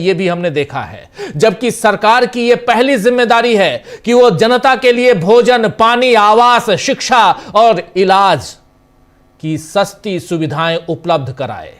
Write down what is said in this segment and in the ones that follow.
ये भी हमने देखा है, जबकि सरकार की यह पहली जिम्मेदारी है कि वो जनता के लिए भोजन, पानी, आवास, शिक्षा और इलाज की सस्ती सुविधाएं उपलब्ध कराए।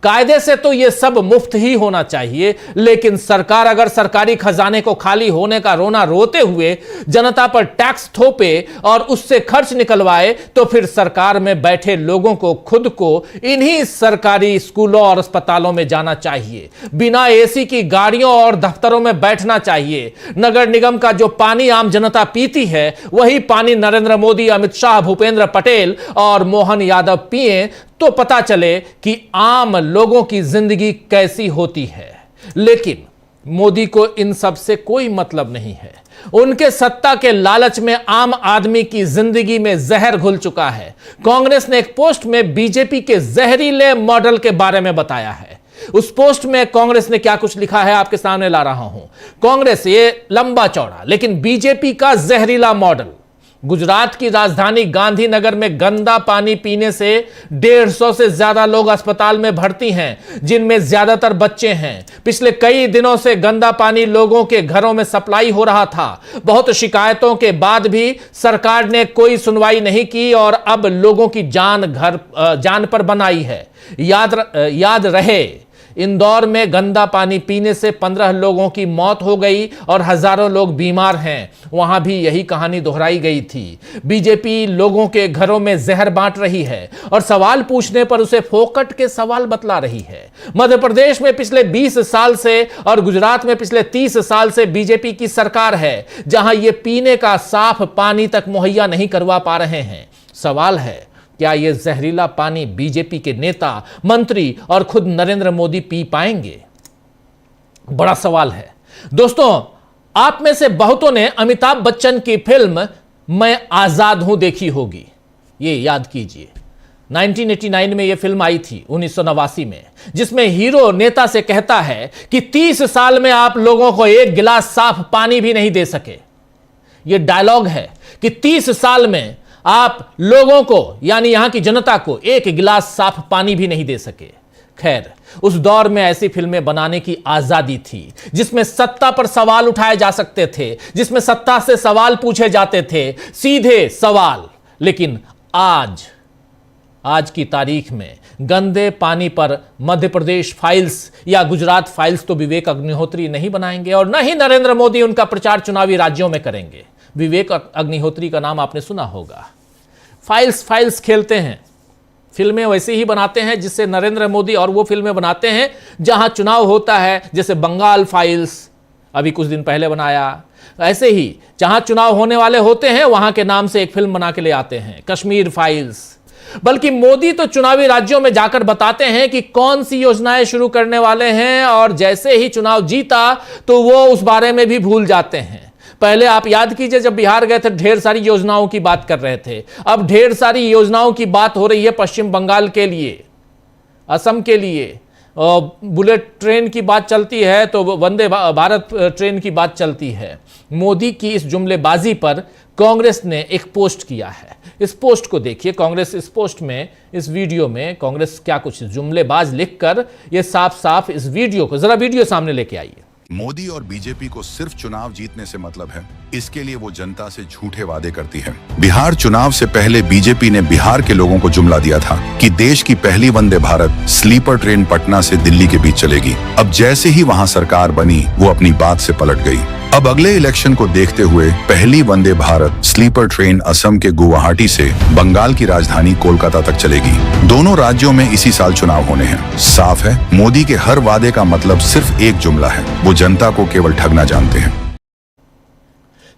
कायदे से तो यह सब मुफ्त ही होना चाहिए, लेकिन सरकार अगर सरकारी खजाने को खाली होने का रोना रोते हुए जनता पर टैक्स थोपे और उससे खर्च निकलवाए, तो फिर सरकार में बैठे लोगों को खुद को इन्हीं सरकारी स्कूलों और अस्पतालों में जाना चाहिए, बिना एसी की गाड़ियों और दफ्तरों में बैठना चाहिए। नगर निगम का जो पानी आम जनता पीती है, वही पानी नरेंद्र मोदी, अमित शाह, भूपेंद्र पटेल और मोहन यादव पिए, तो पता चले कि आम लोगों की जिंदगी कैसी होती है। लेकिन मोदी को इन सब से कोई मतलब नहीं है। उनके सत्ता के लालच में आम आदमी की जिंदगी में जहर घुल चुका है। कांग्रेस ने एक पोस्ट में बीजेपी के जहरीले मॉडल के बारे में बताया है। उस पोस्ट में कांग्रेस ने क्या कुछ लिखा है आपके सामने ला रहा हूं। कांग्रेस, ये लंबा चौड़ा लेकिन बीजेपी का जहरीला मॉडल। गुजरात की राजधानी गांधीनगर में गंदा पानी पीने से 150 से ज्यादा लोग अस्पताल में भर्ती हैं, जिनमें ज्यादातर बच्चे हैं। पिछले कई दिनों से गंदा पानी लोगों के घरों में सप्लाई हो रहा था। बहुत शिकायतों के बाद भी सरकार ने कोई सुनवाई नहीं की और अब लोगों की जान पर बनाई है। याद रहे, इंदौर में गंदा पानी पीने से 15 लोगों की मौत हो गई और हजारों लोग बीमार हैं। वहां भी यही कहानी दोहराई गई थी। बीजेपी लोगों के घरों में जहर बांट रही है और सवाल पूछने पर उसे फोकट के सवाल बतला रही है। मध्य प्रदेश में पिछले 20 साल से और गुजरात में पिछले 30 साल से बीजेपी की सरकार है, जहां ये पीने का साफ पानी तक मुहैया नहीं करवा पा रहे हैं। सवाल है, क्या यह जहरीला पानी बीजेपी के नेता, मंत्री और खुद नरेंद्र मोदी पी पाएंगे? बड़ा सवाल है। दोस्तों, आप में से बहुतों ने अमिताभ बच्चन की फिल्म मैं आजाद हूं देखी होगी। ये याद कीजिए, 1989 में यह फिल्म आई थी, 1989 में, जिसमें हीरो नेता से कहता है कि 30 साल में आप लोगों को एक गिलास साफ पानी भी नहीं दे सके। यह डायलॉग है कि 30 साल में आप लोगों को, यानी यहां की जनता को, एक गिलास साफ पानी भी नहीं दे सके। खैर, उस दौर में ऐसी फिल्में बनाने की आजादी थी जिसमें सत्ता पर सवाल उठाए जा सकते थे, जिसमें सत्ता से सवाल पूछे जाते थे, सीधे सवाल। लेकिन आज की तारीख में गंदे पानी पर मध्य प्रदेश फाइल्स या गुजरात फाइल्स तो विवेक अग्निहोत्री नहीं बनाएंगे और न ही नरेंद्र मोदी उनका प्रचार चुनावी राज्यों में करेंगे। विवेक अग्निहोत्री का नाम आपने सुना होगा। फाइल्स खेलते हैं, फिल्में वैसे ही बनाते हैं जिससे नरेंद्र मोदी, और वो फिल्में बनाते हैं जहां चुनाव होता है, जैसे बंगाल फाइल्स अभी कुछ दिन पहले बनाया। ऐसे ही जहां चुनाव होने वाले होते हैं वहां के नाम से एक फिल्म बना के ले आते हैं, कश्मीर फाइल्स। बल्कि मोदी तो चुनावी राज्यों में जाकर बताते हैं कि कौन सी योजनाएं शुरू करने वाले हैं, और जैसे ही चुनाव जीता तो वो उस बारे में भी भूल जाते हैं। पहले आप याद कीजिए, जब बिहार गए थे ढेर सारी योजनाओं की बात कर रहे थे। अब ढेर सारी योजनाओं की बात हो रही है पश्चिम बंगाल के लिए, असम के लिए। बुलेट ट्रेन की बात चलती है तो वंदे भारत ट्रेन की बात चलती है। मोदी की इस जुमलेबाजी पर कांग्रेस ने एक पोस्ट किया है। इस पोस्ट को देखिए। कांग्रेस इस पोस्ट में, इस वीडियो में कांग्रेस क्या कुछ जुमलेबाज लिखकर ये साफ साफ इस वीडियो को, जरा वीडियो सामने लेके आइए। मोदी और बीजेपी को सिर्फ चुनाव जीतने से मतलब है, इसके लिए वो जनता से झूठे वादे करती है। बिहार चुनाव से पहले बीजेपी ने बिहार के लोगों को जुमला दिया था कि देश की पहली वंदे भारत स्लीपर ट्रेन पटना से दिल्ली के बीच चलेगी। अब जैसे ही वहां सरकार बनी, वो अपनी बात से पलट गई। अब अगले इलेक्शन को देखते हुए पहली वंदे भारत स्लीपर ट्रेन असम के गुवाहाटी से बंगाल की राजधानी कोलकाता तक चलेगी। दोनों राज्यों में इसी साल चुनाव होने हैं। साफ है, मोदी के हर वादे का मतलब सिर्फ एक जुमला है, वो जनता को केवल ठगना जानते हैं।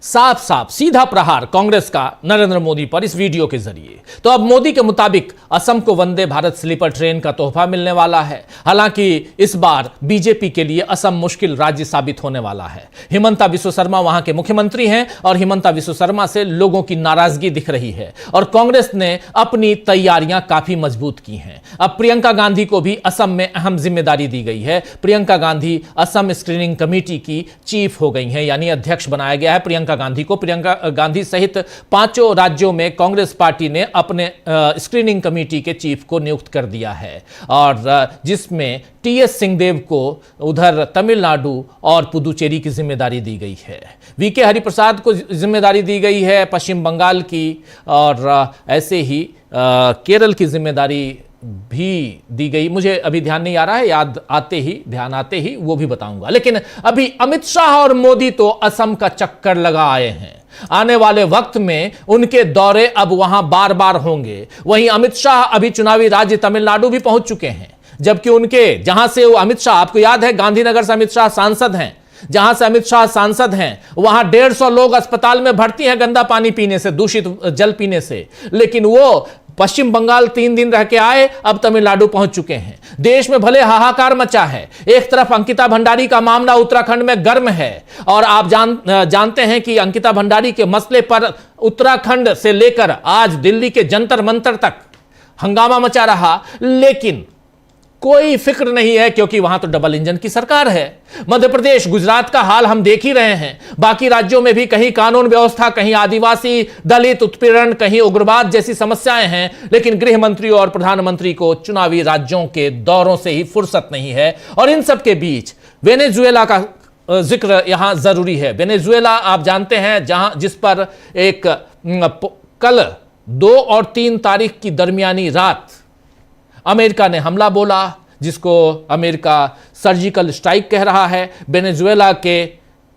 साफ साफ सीधा प्रहार कांग्रेस का नरेंद्र मोदी पर इस वीडियो के जरिए। तो अब मोदी के मुताबिक असम को वंदे भारत स्लीपर ट्रेन का तोहफा मिलने वाला है। हालांकि इस बार बीजेपी के लिए असम मुश्किल राज्य साबित होने वाला है। हिमंता बिस्वा शर्मा वहां के मुख्यमंत्री हैं और हिमंता बिस्वा शर्मा से लोगों की नाराजगी दिख रही है और कांग्रेस ने अपनी तैयारियां काफी मजबूत की हैं। अब प्रियंका गांधी को भी असम में अहम जिम्मेदारी दी गई है। प्रियंका गांधी असम स्क्रीनिंग कमेटी की चीफ हो गई हैं, यानी अध्यक्ष बनाया गया है। प्रियंका प्रियंका गांधी को। प्रियंका गांधी सहित 5 राज्यों में कांग्रेस पार्टी ने अपने स्क्रीनिंग कमेटी के चीफ को नियुक्त कर दिया है, और जिसमें टीएस सिंहदेव को उधर तमिलनाडु और पुदुचेरी की जिम्मेदारी दी गई है। वीके हरिप्रसाद को जिम्मेदारी दी गई है पश्चिम बंगाल की, और ऐसे ही केरल की जिम्मेदारी भी दी गई। मुझे अभी ध्यान नहीं आ रहा है, ध्यान आते ही वो भी बताऊंगा। लेकिन अभी अमित शाह और मोदी तो असम का चक्कर लगा आए हैं। आने वाले वक्त में उनके दौरे अब वहां बार बार होंगे। वहीं अमित शाह अभी चुनावी राज्य तमिलनाडु भी पहुंच चुके हैं, जबकि उनके जहां से अमित शाह, आपको याद है गांधीनगर से अमित शाह सांसद हैं, जहां से अमित शाह सांसद हैं वहां 150 लोग अस्पताल में भर्ती हैं गंदा पानी पीने से, दूषित जल पीने से। लेकिन वो पश्चिम बंगाल 3 दिन रह के आए, अब तमिलनाडु पहुंच चुके हैं। देश में भले हाहाकार मचा है, एक तरफ अंकिता भंडारी का मामला उत्तराखंड में गर्म है, और आप जानते हैं कि अंकिता भंडारी के मसले पर उत्तराखंड से लेकर आज दिल्ली के जंतर मंतर तक हंगामा मचा रहा, लेकिन कोई फिक्र नहीं है, क्योंकि वहां तो डबल इंजन की सरकार है। मध्य प्रदेश, गुजरात का हाल हम देख ही रहे हैं। बाकी राज्यों में भी कहीं कानून व्यवस्था, कहीं आदिवासी दलित उत्पीड़न, कहीं उग्रवाद जैसी समस्याएं हैं, लेकिन गृह मंत्री और प्रधानमंत्री को चुनावी राज्यों के दौरों से ही फुर्सत नहीं है। और इन सब के बीच वेनेजुएला का जिक्र यहां जरूरी है। वेनेजुएला आप जानते हैं, जिस पर एक कल 2 और 3 तारीख की दरमियानी रात अमेरिका ने हमला बोला, जिसको अमेरिका सर्जिकल स्ट्राइक कह रहा है। वेनेजुएला के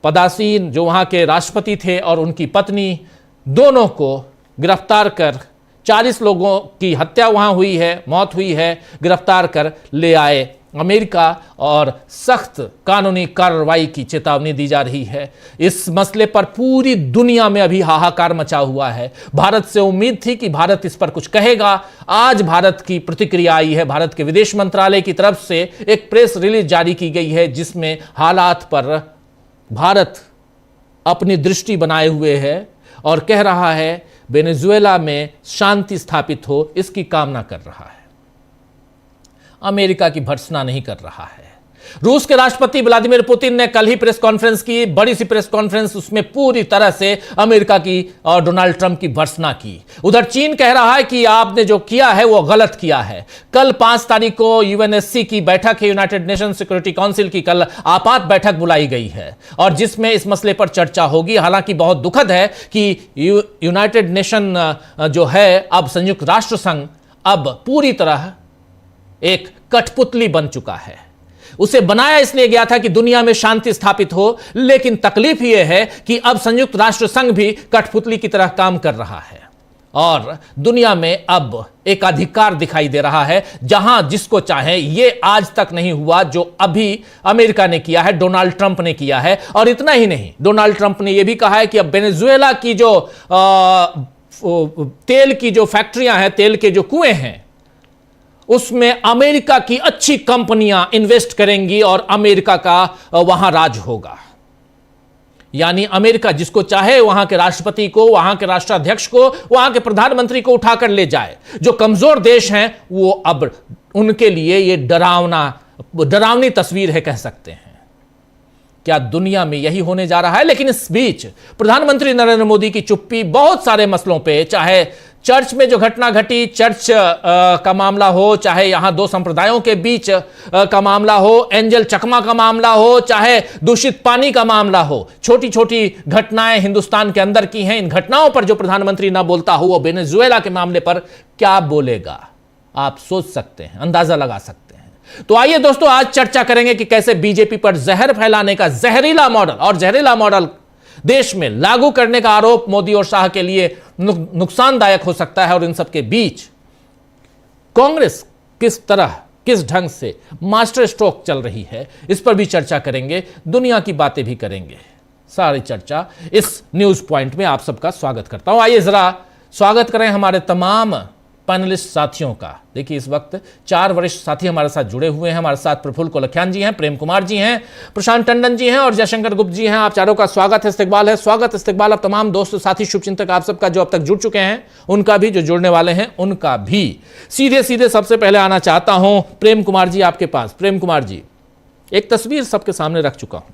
पदासीन जो वहां के राष्ट्रपति थे और उनकी पत्नी, दोनों को गिरफ्तार कर 40 लोगों की हत्या वहां हुई है, मौत हुई है, गिरफ्तार कर ले आए अमेरिका, और सख्त कानूनी कार्रवाई की चेतावनी दी जा रही है। इस मसले पर पूरी दुनिया में अभी हाहाकार मचा हुआ है। भारत से उम्मीद थी कि भारत इस पर कुछ कहेगा। आज भारत की प्रतिक्रिया आई है। भारत के विदेश मंत्रालय की तरफ से एक प्रेस रिलीज जारी की गई है, जिसमें हालात पर भारत अपनी दृष्टि बनाए हुए है और कह रहा है वेनेजुएला में शांति स्थापित हो, इसकी कामना कर रहा है। अमेरिका की भर्त्सना नहीं कर रहा है। रूस के राष्ट्रपति व्लादिमीर पुतिन ने कल ही प्रेस कॉन्फ्रेंस की, बड़ी सी प्रेस कॉन्फ्रेंस, उसमें पूरी तरह से अमेरिका की और डोनाल्ड ट्रंप की भर्त्सना की। उधर चीन कह रहा है कि आपने जो किया है वो गलत किया है। कल 5 तारीख को यूएनएससी की बैठक है, यूनाइटेड नेशन सिक्योरिटी काउंसिल की कल आपात बैठक बुलाई गई है, और जिसमें इस मसले पर चर्चा होगी। हालांकि बहुत दुखद है कि यूनाइटेड नेशन जो है, अब संयुक्त राष्ट्र संघ अब पूरी तरह एक कठपुतली बन चुका है। उसे बनाया इसलिए गया था कि दुनिया में शांति स्थापित हो, लेकिन तकलीफ यह है कि अब संयुक्त राष्ट्र संघ भी कठपुतली की तरह काम कर रहा है, और दुनिया में अब एक अधिकार दिखाई दे रहा है जहां जिसको चाहे। यह आज तक नहीं हुआ जो अभी अमेरिका ने किया है, डोनाल्ड ट्रंप ने किया है। और इतना ही नहीं, डोनाल्ड ट्रंप ने यह भी कहा है कि अब वेनेजुएला की जो तेल की जो फैक्ट्रियां हैं, तेल के जो कुएं हैं, उसमें अमेरिका की अच्छी कंपनियां इन्वेस्ट करेंगी और अमेरिका का वहां राज होगा। यानी अमेरिका जिसको चाहे वहां के राष्ट्रपति को, वहां के राष्ट्राध्यक्ष को, वहां के प्रधानमंत्री को उठाकर ले जाए। जो कमजोर देश हैं वो अब उनके लिए ये डरावनी तस्वीर है, कह सकते हैं। क्या दुनिया में यही होने जा रहा है? लेकिन इस बीच प्रधानमंत्री नरेंद्र मोदी की चुप्पी बहुत सारे मसलों पे, चाहे चर्च में जो घटना घटी, चर्च का मामला हो, चाहे यहां 2 संप्रदायों के बीच का मामला हो, एंजल चकमा का मामला हो, चाहे दूषित पानी का मामला हो, छोटी छोटी घटनाएं हिंदुस्तान के अंदर की हैं। इन घटनाओं पर जो प्रधानमंत्री ना बोलता हो, वो वेनेजुएला के मामले पर क्या बोलेगा, आप सोच सकते हैं, अंदाजा लगा सकते हैं। तो आइए दोस्तों, आज चर्चा करेंगे कि कैसे बीजेपी पर जहर फैलाने का जहरीला मॉडल देश में लागू करने का आरोप मोदी और शाह के लिए नुकसानदायक हो सकता है, और इन सबके बीच कांग्रेस किस ढंग से मास्टर स्ट्रोक चल रही है, इस पर भी चर्चा करेंगे, दुनिया की बातें भी करेंगे। सारी चर्चा इस न्यूज पॉइंट में आप सबका स्वागत करता हूं। आइए जरा स्वागत करें हमारे तमाम पैनलिस्ट साथियों का। देखिए, इस वक्त 4 वरिष्ठ साथी हमारे साथ जुड़े हुए हैं। हमारे साथ प्रफुल्ल कोलखियान जी हैं, प्रेम कुमार जी हैं, प्रशांत टंडन जी हैं और जयशंकर गुप्त जी हैं। आप चारों का स्वागत है, इस्तकबाल है, स्वागत इस्तकबाल। अब तमाम दोस्त साथी शुभचिंतक आप सबका जो अब तक जुड़ चुके हैं उनका भी, जो जुड़ने वाले हैं उनका भी। सीधे सबसे पहले आना चाहता हूं प्रेम कुमार जी आपके पास। प्रेम कुमार जी, एक तस्वीर सबके सामने रख चुका हूं,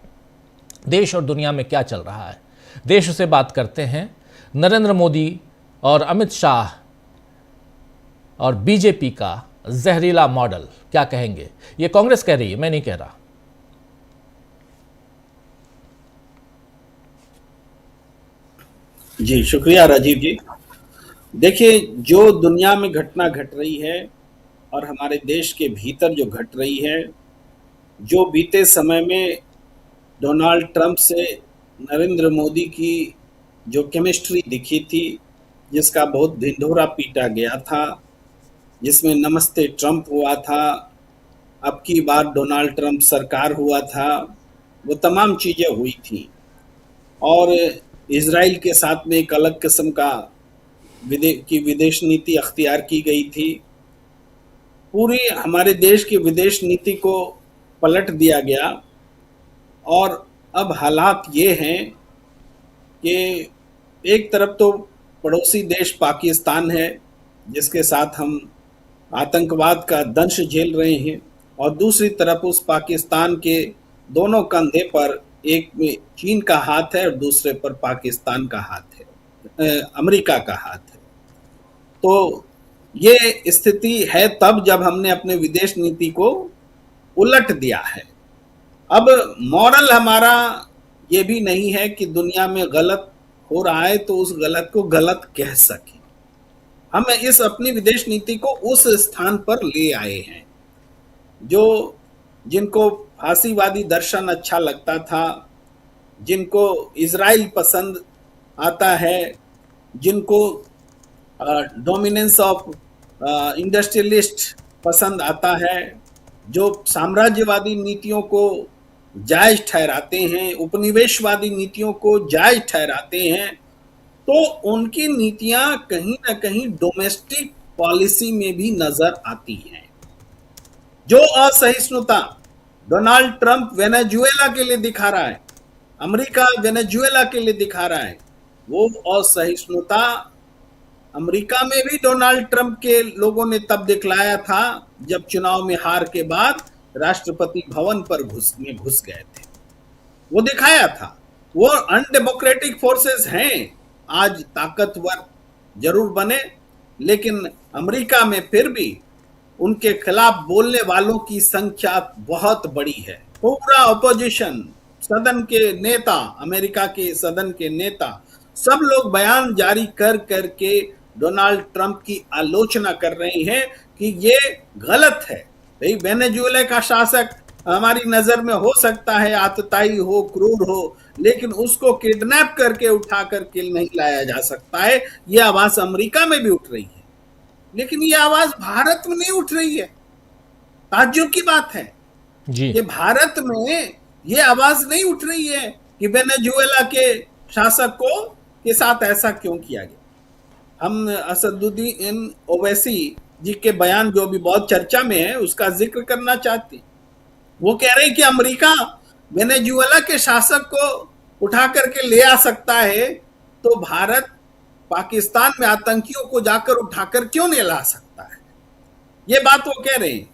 देश और दुनिया में क्या चल रहा है। देश से बात करते हैं। नरेंद्र मोदी और अमित शाह और बीजेपी का जहरीला मॉडल, क्या कहेंगे? ये कांग्रेस कह रही है, मैं नहीं कह रहा। जी शुक्रिया राजीव जी। देखिए, जो दुनिया में घटना घट रही है और हमारे देश के भीतर जो घट रही है, जो बीते समय में डोनाल्ड ट्रंप से नरेंद्र मोदी की जो केमिस्ट्री दिखी थी, जिसका बहुत ढिंढोरा पीटा गया था, जिसमें नमस्ते ट्रंप हुआ था, अब की बार डोनाल्ड ट्रंप सरकार हुआ था, वो तमाम चीज़ें हुई थी। और इजराइल के साथ में एक अलग किस्म का विदेश नीति अख्तियार की गई थी। पूरी हमारे देश की विदेश नीति को पलट दिया गया। और अब हालात ये हैं कि एक तरफ तो पड़ोसी देश पाकिस्तान है, जिसके साथ हम आतंकवाद का दंश झेल रहे हैं, और दूसरी तरफ उस पाकिस्तान के दोनों कंधे पर एक में चीन का हाथ है और दूसरे पर पाकिस्तान का हाथ है, अमेरिका का हाथ है। तो ये स्थिति है तब जब हमने अपने विदेश नीति को उलट दिया है। अब मॉरल हमारा ये भी नहीं है कि दुनिया में गलत हो रहा है तो उस गलत को गलत कह सके। हम इस अपनी विदेश नीति को उस स्थान पर ले आए हैं जो जिनको फांसीवादी दर्शन अच्छा लगता था, जिनको इजराइल पसंद आता है, जिनको डोमिनेंस ऑफ इंडस्ट्रियलिस्ट पसंद आता है, जो साम्राज्यवादी नीतियों को जायज ठहराते हैं, उपनिवेशवादी नीतियों को जायज ठहराते हैं, तो उनकी नीतियां कहीं ना कहीं डोमेस्टिक पॉलिसी में भी नजर आती हैं। जो असहिष्णुता डोनाल्ड ट्रंप वेनेजुएला के लिए दिखा रहा है, अमेरिका वेनेजुएला के लिए दिखा रहा है, वो असहिष्णुता अमेरिका में भी डोनाल्ड ट्रंप के लोगों ने तब दिखलाया था जब चुनाव में हार के बाद राष्ट्रपति भवन पर घुस गए थे। वो दिखाया था। वो अनडेमोक्रेटिक फोर्सेस हैं, आज ताकतवर जरूर बने, लेकिन अमेरिका में फिर भी उनके खिलाफ बोलने वालों की संख्या बहुत बड़ी है। पूरा ऑपोजिशन, सदन के नेता, अमेरिका के सदन के नेता, सब लोग बयान जारी कर करके डोनाल्ड ट्रंप की आलोचना कर रहे हैं कि ये गलत है। भाई, वेनेजुएला का शासक हमारी नजर में हो सकता है आतताई हो, क्रूर हो, लेकिन उसको किडनैप करके उठा करके नहीं लाया जा सकता है। ये आवाज अमेरिका में भी उठ रही है, लेकिन ये आवाज भारत में नहीं उठ रही है। ताज्जुब की बात है जी। कि भारत में ये आवाज नहीं उठ रही है कि वेनेजुएला के शासक को के साथ ऐसा क्यों किया गया। हम असदुद्दीन ओवैसी जी के बयान जो भी बहुत चर्चा में है उसका जिक्र करना चाहते हैं। वो कह रहे हैं कि अमेरिका वेनेजुएला के शासक को उठा करके ले आ सकता है, तो भारत पाकिस्तान में आतंकियों को जाकर उठाकर क्यों नहीं ला सकता है। ये बात वो कह रहे हैं।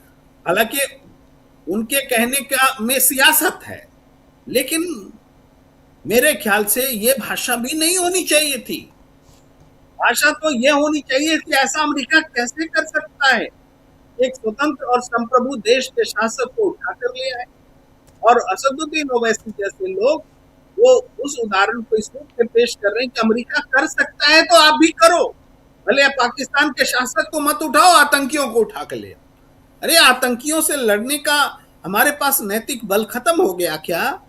हालांकि उनके कहने का में सियासत है, लेकिन मेरे ख्याल से ये भाषा भी नहीं होनी चाहिए थी। भाषा तो ये होनी चाहिए कि ऐसा अमेरिका कैसे कर सकता है, एक स्वतंत्र और संप्रभु देश के शासक को उठाकर ले आए। और असदुद्दीन ओवैसी जैसे लोग वो उस उदाहरण को इस रूप में पेश कर रहे हैं कि अमेरिका कर सकता है तो आप भी करो, भले पाकिस्तान के शासक को मत उठाओ, आतंकियों को उठा कर ले आओ। अरे, आतंकियों से लड़ने का हमारे पास नैतिक बल खत्म हो गया क्या?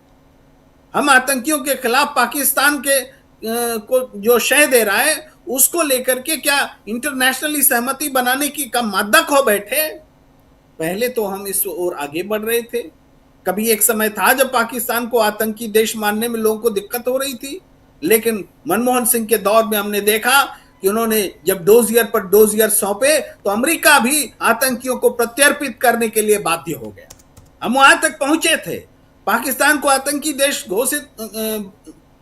हम आतंकियों के खिलाफ पाकिस्तान के को जो शह दे रहा है उसको लेकर के क्या इंटरनेशनली सहमति बनाने की कम मादा खो बैठे? पहले तो हम इस ओर आगे बढ़ रहे थे। कभी एक समय था जब पाकिस्तान को आतंकी देश मानने में लोगों को दिक्कत हो रही थी, लेकिन मनमोहन सिंह के दौर में हमने देखा कि उन्होंने जब डोजियर पर डोजियर सौंपे तो अमेरिका भी आतंकियों को प्रत्यर्पित करने के लिए बाध्य हो गया। हम वहां तक पहुंचे थे, पाकिस्तान को आतंकी देश घोषित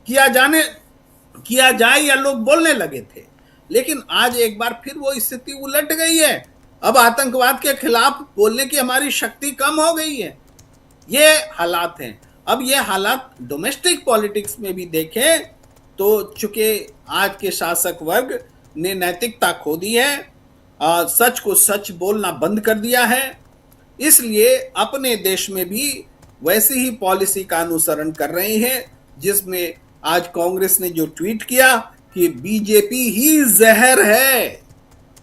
किया जाए या लोग बोलने लगे थे। लेकिन आज एक बार फिर वो स्थिति उलट गई है। अब आतंकवाद के खिलाफ बोलने की हमारी शक्ति कम हो गई है। ये हालात हैं। अब ये हालात डोमेस्टिक पॉलिटिक्स में भी देखें तो चूंकि आज के शासक वर्ग ने नैतिकता खो दी है, सच को सच बोलना बंद कर दिया है, इसलिए अपने देश में भी वैसी ही पॉलिसी का अनुसरण कर रहे हैं, जिसमें आज कांग्रेस ने जो ट्वीट किया कि बीजेपी ही जहर है,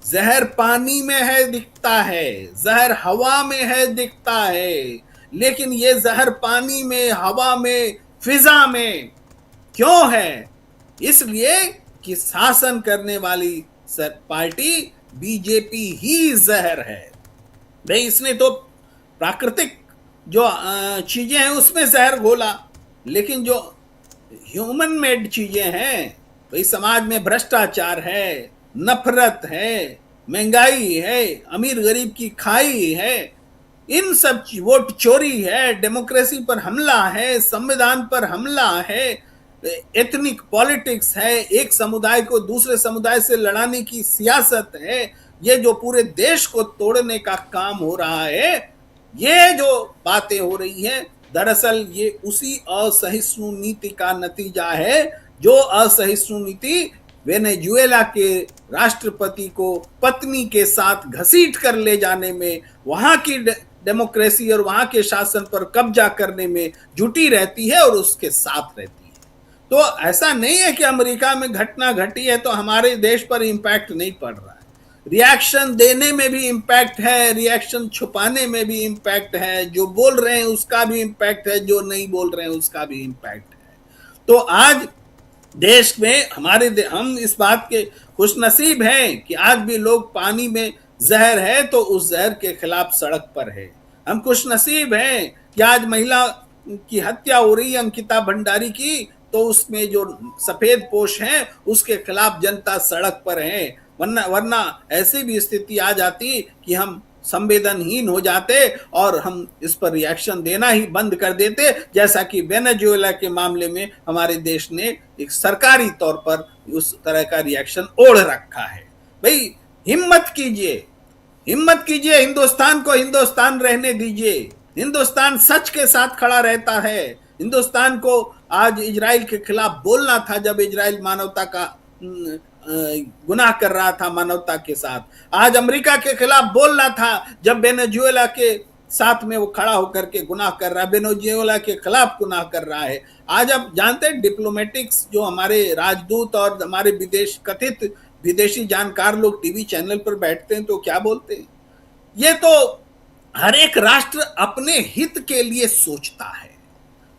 जहर पानी में है दिखता है, जहर हवा में है दिखता है, लेकिन ये जहर पानी में, हवा में, फिजा में क्यों है? इसलिए कि शासन करने वाली पार्टी बीजेपी ही जहर है। भाई इसने तो प्राकृतिक जो चीजें हैं उसमें जहर घोला, लेकिन जो ह्यूमन मेड चीजें हैं, भाई समाज में भ्रष्टाचार है, नफरत है, महंगाई है, अमीर गरीब की खाई है, इन सब वोट चोरी है, डेमोक्रेसी पर हमला है, संविधान पर हमला है, एथनिक पॉलिटिक्स है, एक समुदाय को दूसरे समुदाय से लड़ाने की सियासत है, ये जो पूरे देश को तोड़ने का काम हो रहा है, ये जो बातें हो रही हैं, दरअसल ये उसी असहिष्णु नीति का नतीजा है, जो असहिष्णु नीति वेनेजुएला के राष्ट्रपति को पत्नी के साथ घसीट कर ले जाने में, वहां की डेमोक्रेसी और वहां के शासन पर कब्जा करने में जुटी रहती है और उसके साथ रहती है। तो ऐसा नहीं है कि अमेरिका में घटना घटी है तो हमारे देश पर इंपैक्ट नहीं पड़ रहा है। रिएक्शन देने में भी इंपैक्ट है, रिएक्शन छुपाने में भी इंपैक्ट है, जो बोल रहे हैं उसका भी इंपैक्ट है, जो नहीं बोल रहे हैं उसका भी इंपैक्ट है। तो आज देश में हम इस बात के खुशनसीब हैं कि आज भी लोग पानी में जहर है तो उस जहर के खिलाफ सड़क पर है। हम खुशनसीब हैं कि आज महिला की हत्या हो रही है अंकिता भंडारी की, तो उसमें जो सफेद पोश हैं उसके खिलाफ जनता सड़क पर है। वरना ऐसी भी स्थिति आ जाती कि हम संवेदनहीन हो जाते और हम इस पर रिएक्शन देना ही बंद कर देते, जैसा कि वेनेजुएला के मामले में हमारे देश ने एक सरकारी तौर पर उस तरह का रिएक्शन ओढ़ रखा है। भाई हिम्मत कीजिए, हिंदुस्तान को हिंदुस्तान रहने दीजिए। हिंदुस्तान सच के साथ खड़ा रहता है। हिंदुस्तान को आज इजराइल के खिलाफ बोलना था जब इजराइल मानवता का गुनाह कर रहा था मानवता के साथ। आज अमेरिका के खिलाफ बोलना था जब वेनेजुएला के साथ में वो खड़ा होकर के गुनाह कर रहा है, वेनेजुएला के खिलाफ गुनाह कर रहा है। आज आप जानते हैं डिप्लोमेटिक्स जो हमारे राजदूत और हमारे कथित विदेशी जानकार लोग टीवी चैनल पर बैठते हैं तो क्या बोलते हैं? ये तो हर एक राष्ट्र अपने हित के लिए सोचता है।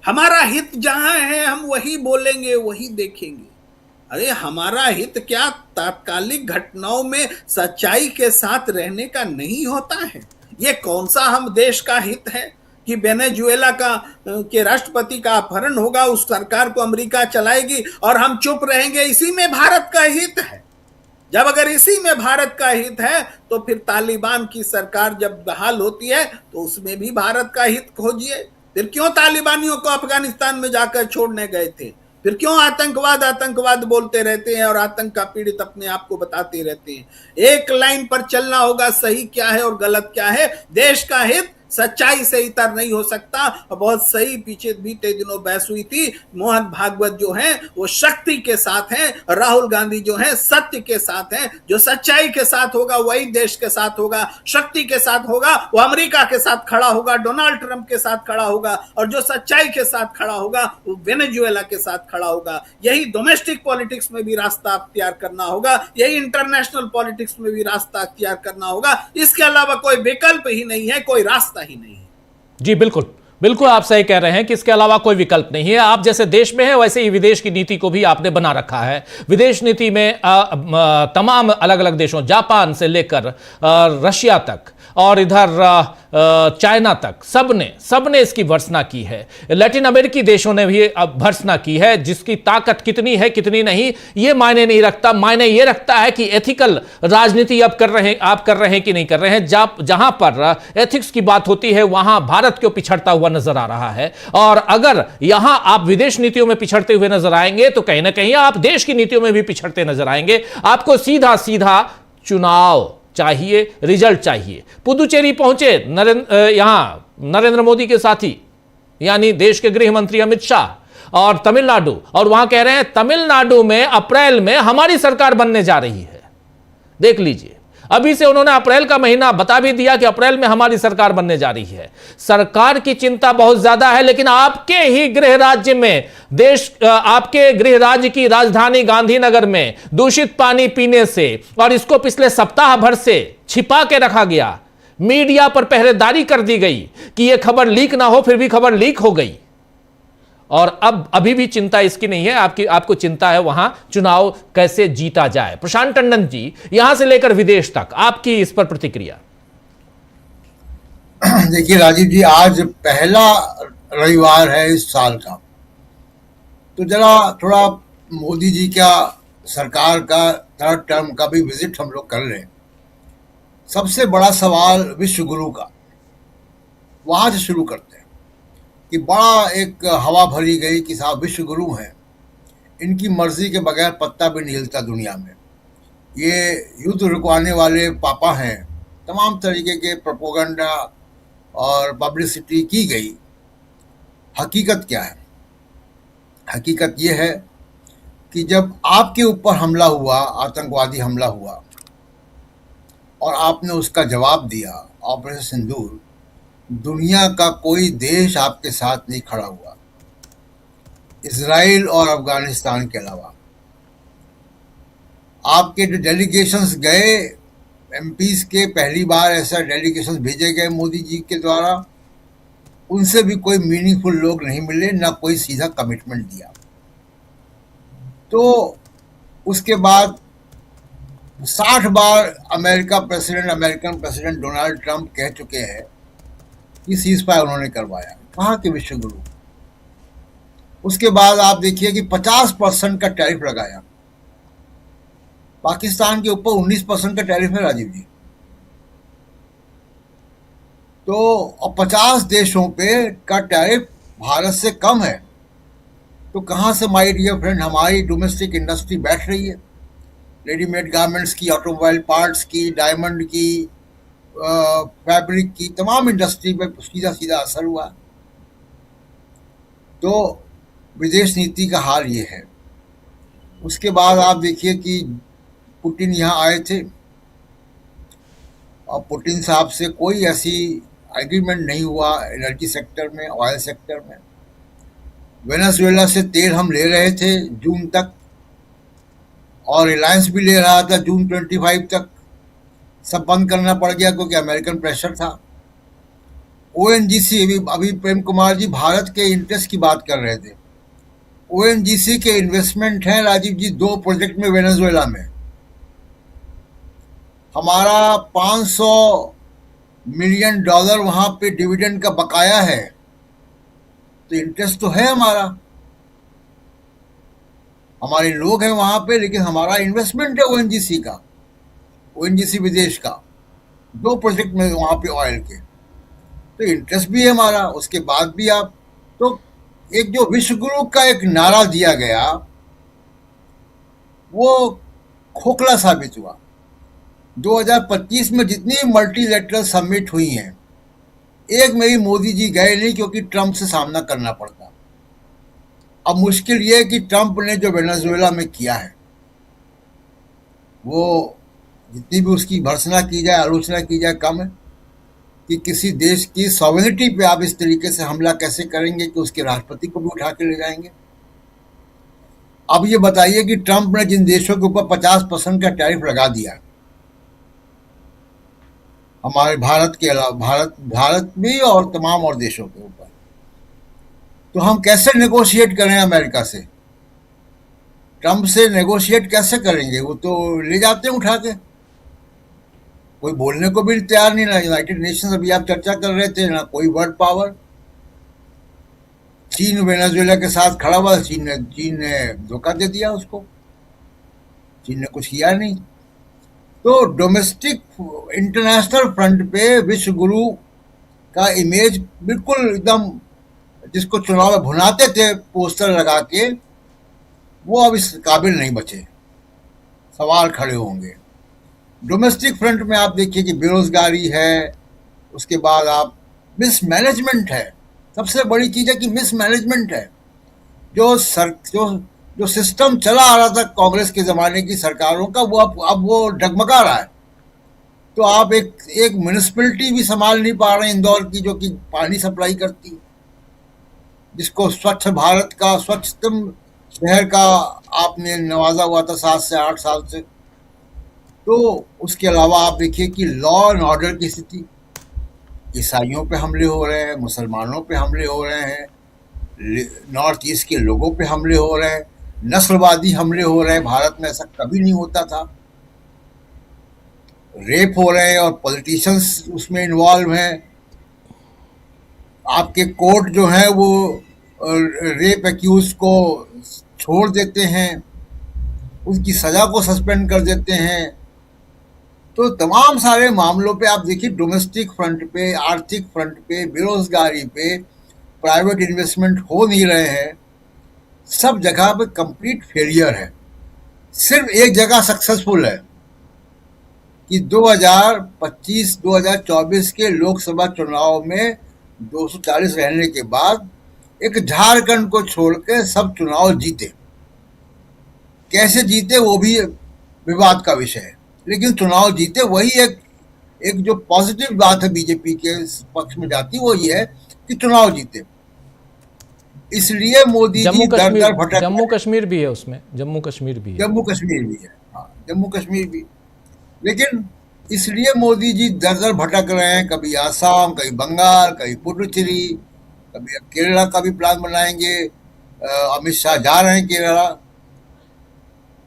हमारा हित जहां है हम वही बोलेंगे, वही देखेंगे। अरे हमारा हित क्या तात्कालिक घटनाओं में सच्चाई के साथ रहने का नहीं होता है? ये कौन सा हम देश का हित है कि वेनेजुएला के राष्ट्रपति का अपहरण होगा, उस सरकार को अमेरिका चलाएगी और हम चुप रहेंगे? इसी में भारत का हित है। जब अगर इसी में भारत का हित है तो फिर तालिबान की सरकार जब बहाल होती है तो उसमें भी भारत का हित खोजिए। फिर क्यों तालिबानियों को अफगानिस्तान में जाकर छोड़ने गए थे? फिर क्यों आतंकवाद बोलते रहते हैं और आतंक का पीड़ित अपने आप को बताते रहते हैं? एक लाइन पर चलना होगा, सही क्या है और गलत क्या है। देश का हित सच्चाई से इतर नहीं हो सकता। और बहुत सही पीछे बीते दिनों बहस हुई थी। मोहन भागवत जो हैं वो शक्ति के साथ हैं, राहुल गांधी जो हैं सत्य के साथ हैं। जो सच्चाई के साथ होगा वही देश के साथ होगा, शक्ति के साथ होगा वो अमेरिका के साथ खड़ा होगा, डोनाल्ड ट्रंप के साथ खड़ा होगा, और जो सच्चाई के साथ खड़ा होगा वो वेनेजुएला के साथ खड़ा होगा। यही डोमेस्टिक पॉलिटिक्स में भी रास्ता अख्तियार करना होगा, यही इंटरनेशनल पॉलिटिक्स में भी रास्ता अख्तियार करना होगा। इसके अलावा कोई विकल्प ही नहीं है, कोई रास्ता ही नहीं है। जी बिल्कुल बिल्कुल, आप सही कह रहे हैं कि इसके अलावा कोई विकल्प नहीं है। आप जैसे देश में है वैसे ही विदेश की नीति को भी आपने बना रखा है। विदेश नीति में तमाम अलग अलग देशों, जापान से लेकर रशिया तक और इधर चाइना तक, सबने इसकी भर्त्सना की है। लैटिन अमेरिकी देशों ने भी भर्त्सना की है। जिसकी ताकत कितनी है कितनी नहीं ये मायने नहीं रखता, मायने ये रखता है कि एथिकल राजनीति आप कर रहे हैं कि नहीं कर रहे हैं। जहां पर एथिक्स की बात होती है वहां भारत क्यों पिछड़ता हुआ नजर आ रहा है। और अगर यहां आप विदेश नीतियों में पिछड़ते हुए नजर आएंगे तो कहीं ना कहीं आप देश की नीतियों में भी पिछड़ते नजर आएंगे। आपको सीधा सीधा चुनाव चाहिए, रिजल्ट चाहिए। पुदुचेरी पहुंचे यहां नरेंद्र मोदी के साथी यानी देश के गृह मंत्री अमित शाह, और तमिलनाडु, और वहां कह रहे हैं तमिलनाडु में अप्रैल में हमारी सरकार बनने जा रही है। देख लीजिए, अभी से उन्होंने अप्रैल का महीना बता भी दिया कि अप्रैल में हमारी सरकार बनने जा रही है। सरकार की चिंता बहुत ज्यादा है, लेकिन आपके ही गृह राज्य में, आपके गृह राज्य की राजधानी गांधीनगर में दूषित पानी पीने से, और इसको पिछले सप्ताह भर से छिपा के रखा गया, मीडिया पर पहरेदारी कर दी गई कि यह खबर लीक ना हो, फिर भी खबर लीक हो गई। और अब अभी भी चिंता इसकी नहीं है, आपको चिंता है वहां चुनाव कैसे जीता जाए। प्रशांत टंडन जी, यहां से लेकर विदेश तक आपकी इस पर प्रतिक्रिया। देखिए राजीव जी, आज पहला रविवार है इस साल का, तो जरा थोड़ा मोदी जी का सरकार का थर्ड टर्म का भी विजिट हम लोग कर रहे हैं। सबसे बड़ा सवाल विश्व गुरु का, वहां से शुरू करते हैं कि बड़ा एक हवा भरी गई कि साहब विश्व गुरु हैं, इनकी मर्जी के बगैर पत्ता भी नहीं हिलता दुनिया में, ये युद्ध रुकवाने वाले पापा हैं। तमाम तरीके के प्रोपोगंडा और पब्लिसिटी की गई। हकीकत क्या है? हकीकत ये है कि जब आपके ऊपर हमला हुआ, आतंकवादी हमला हुआ, और आपने उसका जवाब दिया ऑपरेशन सिंदूर, दुनिया का कोई देश आपके साथ नहीं खड़ा हुआ, इजराइल और अफगानिस्तान के अलावा। आपके जो डेलीगेशंस गए, एमपीज के, पहली बार ऐसा डेलीगेशंस भेजे गए मोदी जी के द्वारा, उनसे भी कोई मीनिंगफुल लोग नहीं मिले, ना कोई सीधा कमिटमेंट दिया। तो उसके बाद 60 बार अमेरिकन प्रेसिडेंट डोनाल्ड ट्रंप कह चुके हैं कि सीज फायर उन्होंने करवाया। कहाँ के विश्व गुरु? उसके बाद आप देखिए कि 50% का टैरिफ लगाया, पाकिस्तान के ऊपर 19% का टैरिफ है राजीव जी। तो और 50 देशों पे का टैरिफ भारत से कम है, तो कहाँ से माय डियर फ्रेंड हमारी डोमेस्टिक इंडस्ट्री बैठ रही है? रेडीमेड गारमेंट्स की, ऑटोमोबाइल पार्ट्स की, डायमंड की, फैब्रिक की, तमाम इंडस्ट्री पे सीधा सीधा असर हुआ। तो विदेश नीति का हाल ये है। उसके बाद आप देखिए कि पुतिन यहाँ आए थे, और पुतिन साहब से कोई ऐसी एग्रीमेंट नहीं हुआ एनर्जी सेक्टर में, ऑयल सेक्टर में। वेनेजुएला से तेल हम ले रहे थे जून तक, और रिलायंस भी ले रहा था जून 25 तक, सब बंद करना पड़ गया क्योंकि अमेरिकन प्रेशर था। ओएनजीसी, अभी प्रेम कुमार जी भारत के इंटरेस्ट की बात कर रहे थे। ओएनजीसी के इन्वेस्टमेंट हैं राजीव जी 2 प्रोजेक्ट में वेनेजुएला में। हमारा $500 मिलियन वहां पे डिविडेंड का बकाया है, तो इंटरेस्ट तो है हमारा, हमारे लोग हैं वहां पे, लेकिन हमारा इन्वेस्टमेंट है ओएनजीसी का, ओएनजीसी विदेश का, 2 प्रोजेक्ट में वहां पे ऑयल के, तो इंटरेस्ट भी है हमारा। उसके बाद भी आप, तो एक जो विश्व गुरु का एक नारा दिया गया वो खोखला साबित हुआ। 2025 में जितनी मल्टीलैटरल समिट हुई हैं, एक में भी मोदी जी गए नहीं क्योंकि ट्रंप से सामना करना पड़ता। अब मुश्किल ये है कि ट्रंप ने जो वेनेजुएला में किया है, वो जितनी भी उसकी भर्त्सना की जाए, आलोचना की जाए, कम है। कि किसी देश की सॉवरेनिटी पे आप इस तरीके से हमला कैसे करेंगे कि उसके राष्ट्रपति को भी उठा के ले जाएंगे। अब ये बताइए कि ट्रंप ने जिन देशों के ऊपर 50% का टैरिफ लगा दिया, हमारे भारत के अलावा, भारत भी और तमाम और देशों के ऊपर, तो हम कैसे नेगोशिएट करें अमेरिका से? ट्रंप से नेगोशिएट कैसे करेंगे? वो तो ले जाते हैं उठा के, कोई बोलने को भी तैयार नहीं। ना यूनाइटेड नेशंस अभी आप चर्चा कर रहे थे, ना कोई वर्ल्ड पावर। चीन वेनेजुएला के साथ खड़ा हुआ, चीन ने धोखा दे दिया उसको, चीन ने कुछ किया नहीं। तो डोमेस्टिक इंटरनेशनल फ्रंट पे विश्व गुरु का इमेज बिल्कुल एकदम, जिसको चुनाव में भुनाते थे पोस्टर लगा के, वो अब इस काबिल नहीं बचे। सवाल खड़े होंगे। डोमेस्टिक फ्रंट में आप देखिए कि बेरोजगारी है, उसके बाद आप मिसमैनेजमेंट है, सबसे बड़ी चीज़ है कि मिसमैनेजमेंट है। जो सिस्टम चला आ रहा था कांग्रेस के जमाने की सरकारों का, वो अब वो डगमगा रहा है। तो आप एक म्यूनिसिपैलिटी भी संभाल नहीं पा रहे हैं इंदौर की, जो कि पानी सप्लाई करती है, जिसको स्वच्छ भारत का, स्वच्छतम शहर का आपने नवाजा हुआ था 7 से 8 साल से। तो उसके अलावा आप देखिए कि लॉ एंड ऑर्डर की स्थिति, ईसाइयों पे हमले हो रहे हैं, मुसलमानों पे हमले हो रहे हैं, नॉर्थ ईस्ट के लोगों पे हमले हो रहे हैं, नस्लवादी हमले हो रहे हैं। भारत में ऐसा कभी नहीं होता था। रेप हो रहे हैं और पॉलिटिशियंस उसमें इन्वॉल्व हैं। आपके कोर्ट जो है वो रेप एक्यूज को छोड़ देते हैं, उसकी सजा को सस्पेंड कर देते हैं। तो तमाम सारे मामलों पे आप देखिए, डोमेस्टिक फ्रंट पे, आर्थिक फ्रंट पे, बेरोजगारी पे, प्राइवेट इन्वेस्टमेंट हो नहीं रहे हैं। सब जगह पे कंप्लीट फेलियर है। सिर्फ एक जगह सक्सेसफुल है कि 2025-2024 के लोकसभा चुनाव में 240 रहने के बाद एक झारखंड को छोड़ के सब चुनाव जीते। कैसे जीते वो भी विवाद का विषय है, लेकिन चुनाव जीते। वही एक जो पॉजिटिव बात है बीजेपी के पक्ष में जाती, वो ये है कि चुनाव जीते। इसलिए मोदी जी दर दर भटक, जम्मू कश्मीर भी है उसमें, जम्मू कश्मीर भी है, जम्मू कश्मीर भी है, हाँ जम्मू कश्मीर भी। लेकिन इसलिए मोदी जी दर दर भटक रहे हैं, कभी आसाम, कभी बंगाल, कभी पुडुचेरी, कभी केरला का भी प्लान बनाएंगे। अमित शाह जा रहे हैं केरला।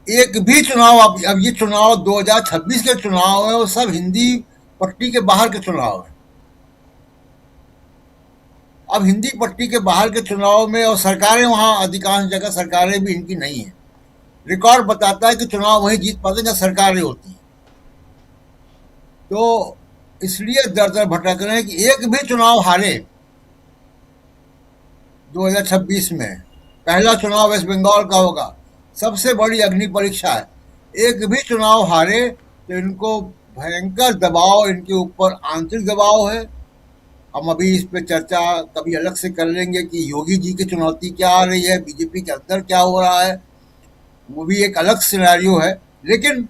एक भी चुनाव, अब ये चुनाव 2026 के चुनाव है, वो सब हिंदी पट्टी के बाहर के चुनाव है। अब हिंदी पट्टी के बाहर के चुनाव में, और सरकारें वहां अधिकांश जगह सरकारें भी इनकी नहीं है। रिकॉर्ड बताता है कि चुनाव वहीं जीत पाते जहां सरकारें होती हैं। तो इसलिए दर दर भटक रहे हैं कि एक भी चुनाव हारे 2026 में। पहला चुनाव वेस्ट बंगाल का होगा, सबसे बड़ी अग्नि परीक्षा है। एक भी चुनाव हारे तो इनको भयंकर दबाव, इनके ऊपर आंतरिक दबाव है। हम अभी इस पे चर्चा कभी अलग से कर लेंगे कि योगी जी की चुनौती क्या आ रही है, बीजेपी के अंदर क्या हो रहा है, वो भी एक अलग सिनेरियो है। लेकिन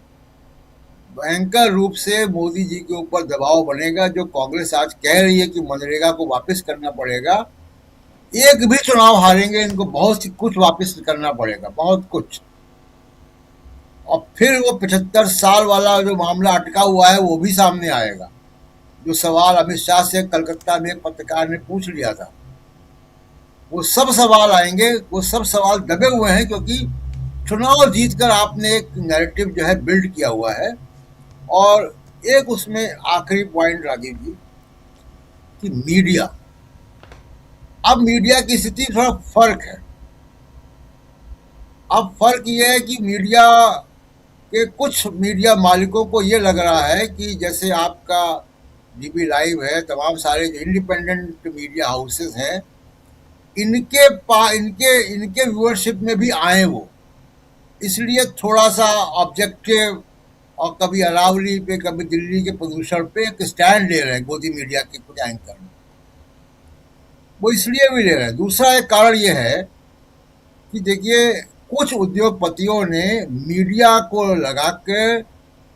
भयंकर रूप से मोदी जी के ऊपर दबाव बनेगा। जो कांग्रेस आज कह रही है कि मनरेगा को वापस करना पड़ेगा, एक भी चुनाव हारेंगे इनको बहुत कुछ वापस करना पड़ेगा, बहुत कुछ। और फिर वो 75 साल वाला जो मामला अटका हुआ है वो भी सामने आएगा। जो सवाल अमित शाह से कलकत्ता में एक पत्रकार ने पूछ लिया था, वो सब सवाल आएंगे। वो सब सवाल दबे हुए हैं क्योंकि चुनाव जीतकर आपने एक नैरेटिव जो है बिल्ड किया हुआ है। और एक उसमें आखिरी पॉइंट राजीव जी, कि मीडिया, अब मीडिया की स्थिति थोड़ा फर्क है। अब फर्क ये है कि मीडिया के कुछ मीडिया मालिकों को ये लग रहा है कि जैसे आपका डीबी लाइव है, तमाम सारे जो इंडिपेंडेंट मीडिया हाउसेस हैं, इनके व्यूअरशिप में भी आए वो, इसलिए थोड़ा सा ऑब्जेक्टिव, और कभी अरावली पे, कभी दिल्ली के प्रदूषण पे एक स्टैंड ले रहे हैं गोदी मीडिया के कुछ एंकर। वो इसलिए भी ले रहे हैं। दूसरा एक कारण ये है कि देखिए, कुछ उद्योगपतियों ने मीडिया को लगा के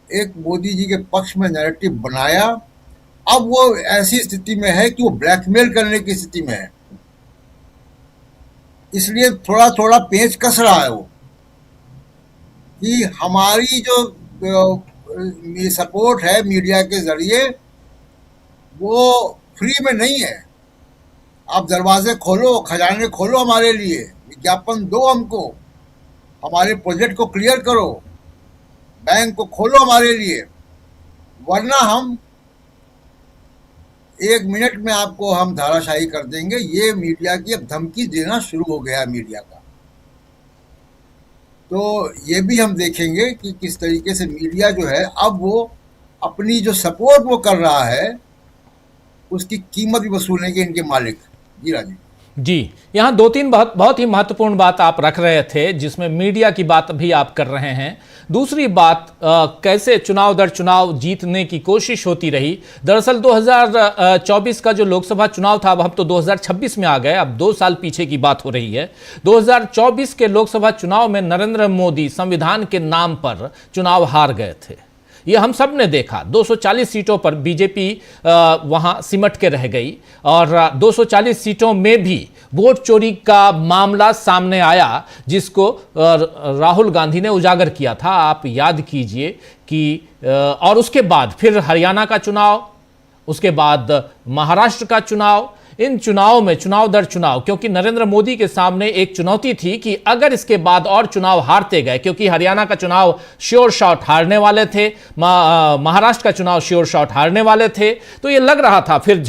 एक मोदी जी के पक्ष में नैरेटिव बनाया। अब वो ऐसी स्थिति में है कि वो ब्लैकमेल करने की स्थिति में है, इसलिए थोड़ा थोड़ा पेच कस रहा है वो, कि हमारी जो सपोर्ट है मीडिया के जरिए वो फ्री में नहीं है। आप दरवाजे खोलो, खजाने खोलो हमारे लिए, विज्ञापन दो हमको, हमारे प्रोजेक्ट को क्लियर करो, बैंक को खोलो हमारे लिए, वरना हम 1 मिनट में आपको हम धाराशाही कर देंगे। ये मीडिया की अब धमकी देना शुरू हो गया मीडिया का। तो ये भी हम देखेंगे कि किस तरीके से मीडिया जो है, अब वो अपनी जो सपोर्ट वो कर रहा है उसकी कीमत भी वसूलेंगे इनके मालिक। जी राजीव। जी, यहाँ दो तीन बहुत ही महत्वपूर्ण बात आप रख रहे थे, जिसमें मीडिया की बात भी आप कर रहे हैं। दूसरी बात, कैसे चुनाव दर चुनाव जीतने की कोशिश होती रही। दरअसल 2024 का जो लोकसभा चुनाव था, अब हम तो 2026 में आ गए, अब 2 साल पीछे की बात हो रही है। 2024 के लोकसभा चुनाव में नरेंद्र मोदी संविधान के नाम पर चुनाव हार गए थे। ये हम सब ने देखा। 240 सीटों पर बीजेपी वहां सिमट के रह गई और 240 सीटों में भी वोट चोरी का मामला सामने आया, जिसको राहुल गांधी ने उजागर किया था, आप याद कीजिए कि और उसके बाद फिर हरियाणा का चुनाव, उसके बाद महाराष्ट्र का चुनाव। इन चुनाव में चुनाव दर चुनाव, क्योंकि नरेंद्र मोदी के सामने एक चुनौती थी कि अगर इसके बाद और चुनाव हारते गए, क्योंकि हरियाणा का चुनाव श्योर शॉट हारने वाले थे, महाराष्ट्र का चुनाव श्योर शॉट हारने वाले थे, तो ये लग रहा था, फिर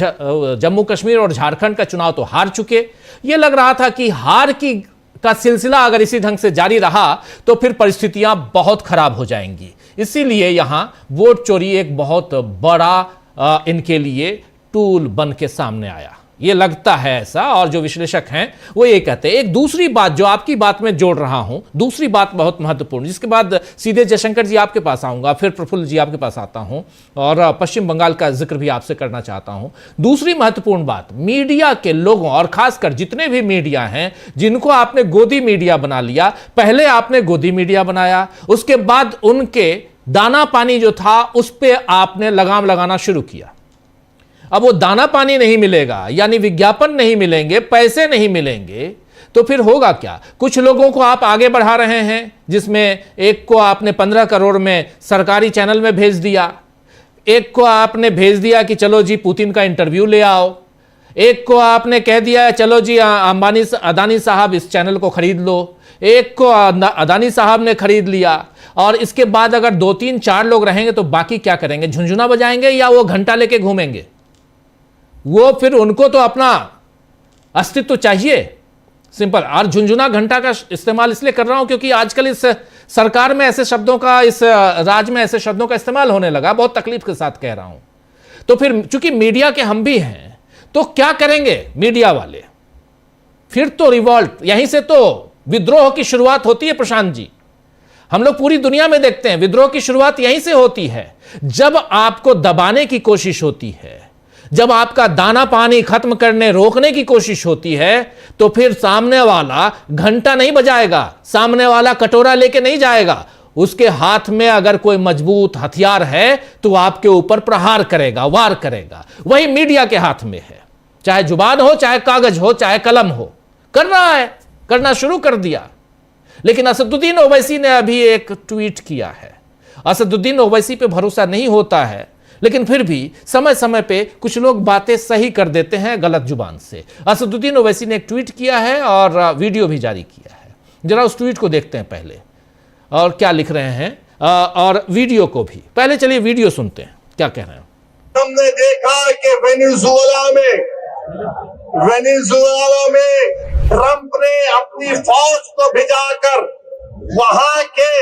जम्मू कश्मीर और झारखंड का चुनाव तो हार चुके, ये लग रहा था कि हार का सिलसिला अगर इसी ढंग से जारी रहा तो फिर परिस्थितियां बहुत खराब हो जाएंगी। इसीलिए यहां वोट चोरी एक बहुत बड़ा इनके लिए टूल बन के सामने आया, ये लगता है ऐसा। और जो विश्लेषक हैं वो ये कहते हैं। एक दूसरी बात जो आपकी बात में जोड़ रहा हूं, दूसरी बात बहुत महत्वपूर्ण, जिसके बाद सीधे जयशंकर जी आपके पास आऊंगा, फिर प्रफुल्ल जी आपके पास आता हूं और पश्चिम बंगाल का जिक्र भी आपसे करना चाहता हूं। दूसरी महत्वपूर्ण बात, मीडिया के लोगों और खासकर जितने भी मीडिया हैं जिनको आपने गोदी मीडिया बना लिया, पहले आपने गोदी मीडिया बनाया, उसके बाद उनके दाना पानी जो था उस पर आपने लगाम लगाना शुरू किया। अब वो दाना पानी नहीं मिलेगा, यानी विज्ञापन नहीं मिलेंगे, पैसे नहीं मिलेंगे, तो फिर होगा क्या। कुछ लोगों को आप आगे बढ़ा रहे हैं, जिसमें एक को आपने 15 करोड़ में सरकारी चैनल में भेज दिया, एक को आपने भेज दिया कि चलो जी पुतिन का इंटरव्यू ले आओ, एक को आपने कह दिया चलो जी अदानी साहब इस चैनल को खरीद लो, एक को अदानी साहब ने खरीद लिया। और इसके बाद अगर 2 3 4 लोग रहेंगे तो बाकी क्या करेंगे, झुंझुना बजाएंगे या वो घंटा लेके घूमेंगे। वो फिर उनको तो अपना अस्तित्व चाहिए, सिंपल। और झुंझुना घंटा का इस्तेमाल इसलिए कर रहा हूं क्योंकि आजकल इस सरकार में ऐसे शब्दों का, इस राज में ऐसे शब्दों का इस्तेमाल होने लगा, बहुत तकलीफ के साथ कह रहा हूं। तो फिर चूंकि मीडिया के हम भी हैं, तो क्या करेंगे मीडिया वाले, फिर तो रिवॉल्ट, यहीं से तो विद्रोह की शुरुआत होती है प्रशांत जी। हम लोग पूरी दुनिया में देखते हैं विद्रोह की शुरुआत यहीं से होती है, जब आपको दबाने की कोशिश होती है, जब आपका दाना पानी खत्म करने रोकने की कोशिश होती है, तो फिर सामने वाला घंटा नहीं बजाएगा, सामने वाला कटोरा लेके नहीं जाएगा, उसके हाथ में अगर कोई मजबूत हथियार है तो आपके ऊपर प्रहार करेगा, वार करेगा। वही मीडिया के हाथ में है, चाहे जुबान हो, चाहे कागज हो, चाहे कलम हो, कर रहा है, करना शुरू कर दिया। लेकिन असदुद्दीन ओवैसी ने अभी एक ट्वीट किया है। असदुद्दीन ओवैसी पे भरोसा नहीं होता है, लेकिन फिर भी समय समय पे कुछ लोग बातें सही कर देते हैं गलत जुबान से। असदुद्दीन ओवैसी ने एक ट्वीट किया है और वीडियो भी जारी किया है। जरा उस ट्वीट को देखते हैं पहले, और क्या लिख रहे हैं, और वीडियो को भी पहले, चलिए वीडियो सुनते हैं क्या कह रहे हैं। हमने देखा कि वेनेजुएला में ट्रंप ने अपनी फौज को भिजाकर वहां के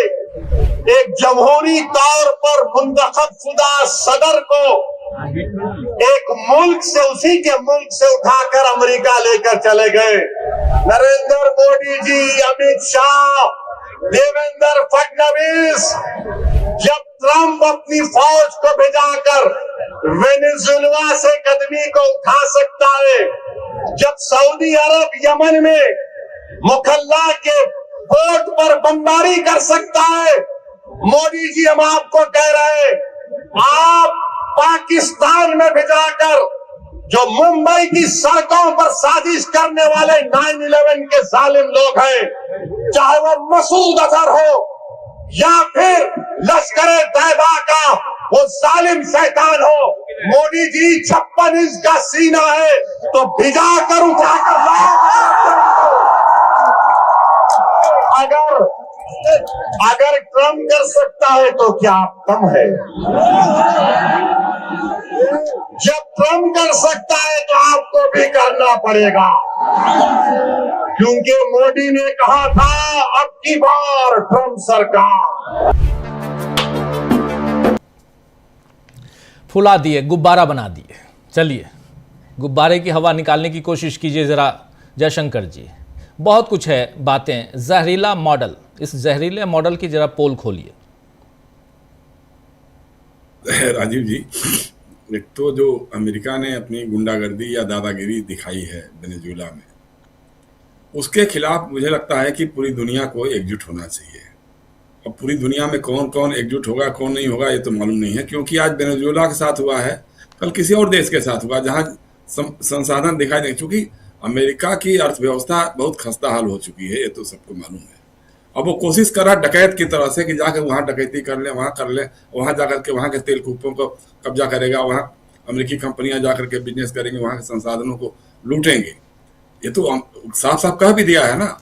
एक जमहूरी तौर पर मुंतखबशुदा सदर को एक मुल्क से, उसी के मुल्क से उठाकर अमेरिका लेकर चले गए। नरेंद्र मोदी जी, अमित शाह, देवेंद्र फडणवीस, जब ट्रंप अपनी फौज को भिजाकर वेनेजुएला से कदमी को उठा सकता है, जब सऊदी अरब यमन में मुखल्ला के पोर्ट पर बमबारी कर सकता है, मोदी जी हम आपको कह रहे हैं, आप पाकिस्तान में भिजाकर जो मुंबई की सड़कों पर साजिश करने वाले 9/11 के जालिम लोग हैं, चाहे वो मसूद अजहर हो या फिर लश्कर तैयबा का वो जालिम शैतान हो, मोदी जी 56 इंच का सीना है तो भिजा कर उठाकर अगर ट्रम्प कर सकता है तो क्या आप कम है? जब ट्रम्प कर सकता है तो आपको भी करना पड़ेगा, क्योंकि मोदी ने कहा था अब की बार ट्रम्प सरकार। फुला दिए, गुब्बारा बना दिए। चलिए गुब्बारे की हवा निकालने की कोशिश कीजिए जरा जयशंकर जी, बहुत कुछ है बातें, जहरीला मॉडल, इस जहरीले मॉडल की जरा पोल खोलिए। राजीव जी, एक तो जो अमेरिका ने अपनी गुंडागर्दी या दादागिरी दिखाई है वेनेजुएला में, उसके खिलाफ मुझे लगता है कि पूरी दुनिया को एकजुट होना चाहिए। अब पूरी दुनिया में कौन कौन एकजुट होगा कौन नहीं होगा ये तो मालूम नहीं है, क्योंकि आज वेनेजुएला के साथ हुआ है, कल किसी और देश के साथ हुआ जहां संसाधन दिखाई दे। चूंकि अमेरिका की अर्थव्यवस्था बहुत खस्ता हाल हो चुकी है, ये तो सबको मालूम है। अब वो कोशिश कर रहा डकैत की तरह से कि जाकर वहां डकैती कर ले, वहां कर ले, वहां जाकर के वहां के तेल कूपों को कब्जा करेगा, वहां अमेरिकी कंपनियां जाकर के बिजनेस करेंगे, वहां के संसाधनों को लूटेंगे। ये तो साफ साफ कह भी दिया है ना।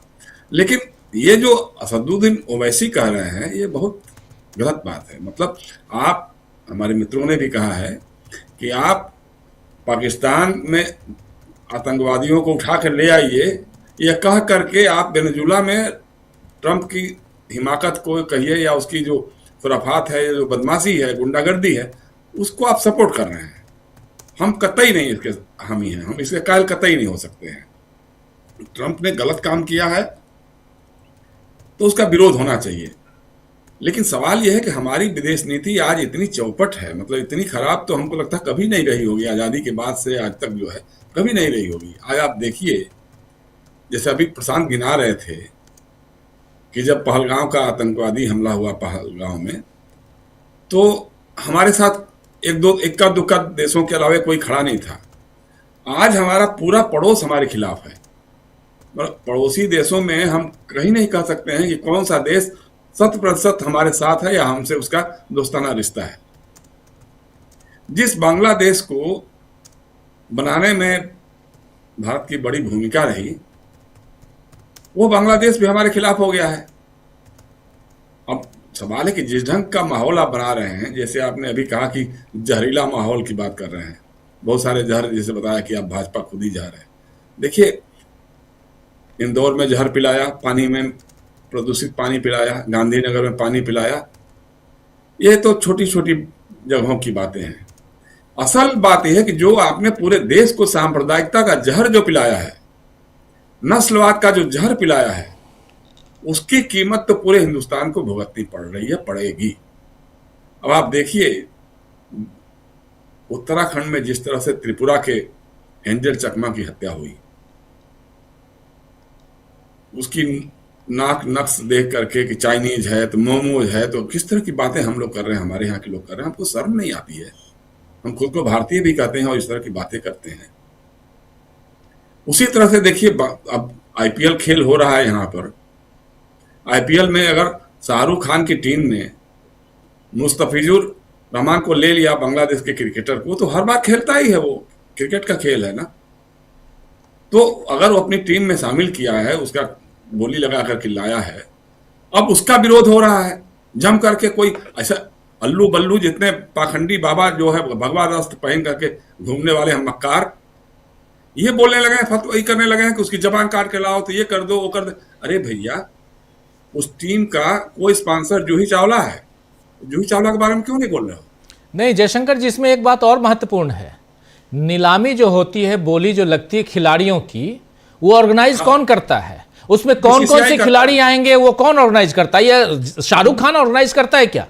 लेकिन ये जो असदुद्दीन ओवैसी कह रहे हैं ये बहुत गलत बात है। मतलब आप, हमारे मित्रों ने भी कहा है कि आप पाकिस्तान में आतंकवादियों को उठा कर ले आइए, यह कह करके आप वेनेजुएला में ट्रंप की हिमाकत को कहिए या उसकी जो खुराफात है, जो बदमाशी है, गुंडागर्दी है, उसको आप सपोर्ट कर रहे हैं। हम कतई नहीं इसके हामी हैं, हम इसके कायल कतई नहीं हो सकते हैं। ट्रंप ने गलत काम किया है तो उसका विरोध होना चाहिए। लेकिन सवाल यह है कि हमारी विदेश नीति आज इतनी चौपट है, मतलब इतनी खराब तो हमको लगता है कभी नहीं रही होगी, आज़ादी के बाद से आज तक जो है कभी नहीं रही होगी। आज आप देखिए, जैसे अभी प्रशांत गिना रहे थे कि जब पहलगांव का आतंकवादी हमला हुआ पहलगांव में, तो हमारे साथ इक्का दुक्का देशों के अलावा कोई खड़ा नहीं था। आज हमारा पूरा पड़ोस हमारे खिलाफ है। पड़ोसी देशों में हम कहीं नहीं कह सकते हैं कि कौन सा देश 100% हमारे साथ है या हमसे उसका दोस्ताना रिश्ता है। जिस बांग्लादेश को बनाने में भारत की बड़ी भूमिका रही, वो बांग्लादेश भी हमारे खिलाफ हो गया है। अब सवाल है कि जिस ढंग का माहौल आप बना रहे हैं, जैसे आपने अभी कहा कि जहरीला माहौल की बात कर रहे हैं, बहुत सारे जहर, जैसे बताया कि आप भाजपा खुद ही जहर है। देखिए, इंदौर में जहर पिलाया, पानी में प्रदूषित पानी पिलाया, गांधीनगर में पानी पिलाया, ये तो छोटी छोटी जगहों की बातें हैं। असल बात यह है कि जो आपने पूरे देश को सांप्रदायिकता का जहर जो पिलाया है, नस्लवाद का जो जहर पिलाया है, उसकी कीमत तो पूरे हिंदुस्तान को भुगतनी पड़ रही है, पड़ेगी। अब आप देखिए, उत्तराखंड में जिस तरह से त्रिपुरा के एंजल चकमा की हत्या हुई, उसकी नाक नक्श देख करके कि चाइनीज है तो मोमोज है, तो किस तरह की बातें हम लोग कर रहे हैं, हमारे यहाँ के लोग कर रहे हैं। हमको शर्म नहीं आती है? हम खुद को भारतीय भी कहते हैं और इस तरह की बातें करते हैं। उसी तरह से देखिए, अब आईपीएल खेल हो रहा है यहाँ पर। आईपीएल में अगर शाहरुख खान की टीम ने मुस्तफिजुर रहमान को ले लिया, बांग्लादेश के क्रिकेटर को, तो हर बार खेलता ही है, वो क्रिकेट का खेल है ना। तो अगर वो अपनी टीम में शामिल किया है, उसका बोली लगा करके लाया है, अब उसका विरोध हो रहा है जम करके। कोई ऐसा अल्लू बल्लू जितने पाखंडी बाबा जो है भगवा वस्त्र पहन करके घूमने वाले हम मक्कार, ये बोलने लगे हैं, फतवा करने लगे हैं कि उसकी जबान काट के लाओ, तो ये कर दो, वो कर दो। अरे भैया, उस टीम का कोई स्पॉन्सर जूही चावला है, जूही चावला के बारे में क्यों नहीं बोल रहे हो? नहीं जयशंकर जी, इसमें एक बात और महत्वपूर्ण है। नीलामी जो होती है, बोली जो लगती है खिलाड़ियों की, वो ऑर्गेनाइज कौन करता है? उसमें कौन कौन से खिलाड़ी आएंगे, वो कौन ऑर्गेनाइज करता है? ये शाहरुख खान ऑर्गेनाइज करता है क्या?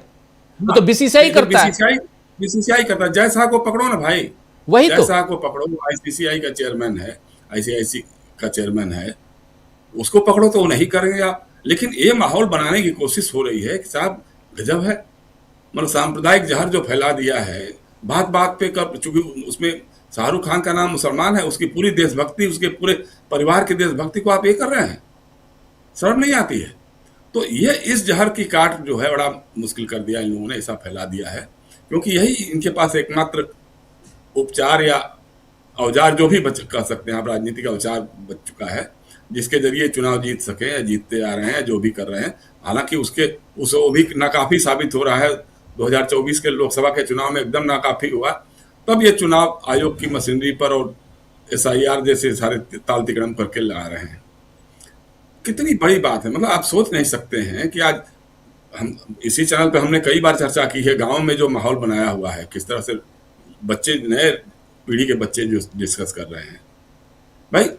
वो तो बीसीसीआई करता है। बीसीसीआई करता है। जय शाह को पकड़ो ना भाई, वही तो। जय शाह को पकड़ो, आईसीसीआई का चेयरमैन है, आईसीआईसी का चेयरमैन है, उसको पकड़ो तो वो नहीं करेंगे आप। लेकिन ये माहौल बनाने की कोशिश हो रही है कि साहब गजब है, मतलब सांप्रदायिक जहर जो फैला दिया है बात बात पे कर। चूंकि उसमें शाहरुख खान का नाम मुसलमान है, उसकी पूरी देशभक्ति, उसके पूरे परिवार की देशभक्ति को आप ये कर रहे हैं, शर्म नहीं आती है? तो ये इस जहर की काट जो है बड़ा मुश्किल कर दिया इन लोगों ने, ऐसा फैला दिया है, क्योंकि यही इनके पास एकमात्र उपचार या औजार जो भी कह सकते हैं आप, राजनीति का औजार बच चुका है, जिसके जरिए चुनाव जीत सके, या जीतते आ रहे हैं, जो भी कर रहे हैं। हालांकि वो भी नाकाफी साबित हो रहा है। 2024 के लोकसभा के चुनाव में एकदम नाकाफी हुआ, तब ये चुनाव आयोग की मशीनरी पर और SIR जैसे सारे ताल तिकड़म करके ला रहे हैं। कितनी बड़ी बात है, मतलब आप सोच नहीं सकते हैं कि आज हम इसी चैनल पे हमने कई बार चर्चा की है, गांव में जो माहौल बनाया हुआ है, किस तरह से बच्चे, नए पीढ़ी के बच्चे जो डिस्कस कर रहे हैं। भाई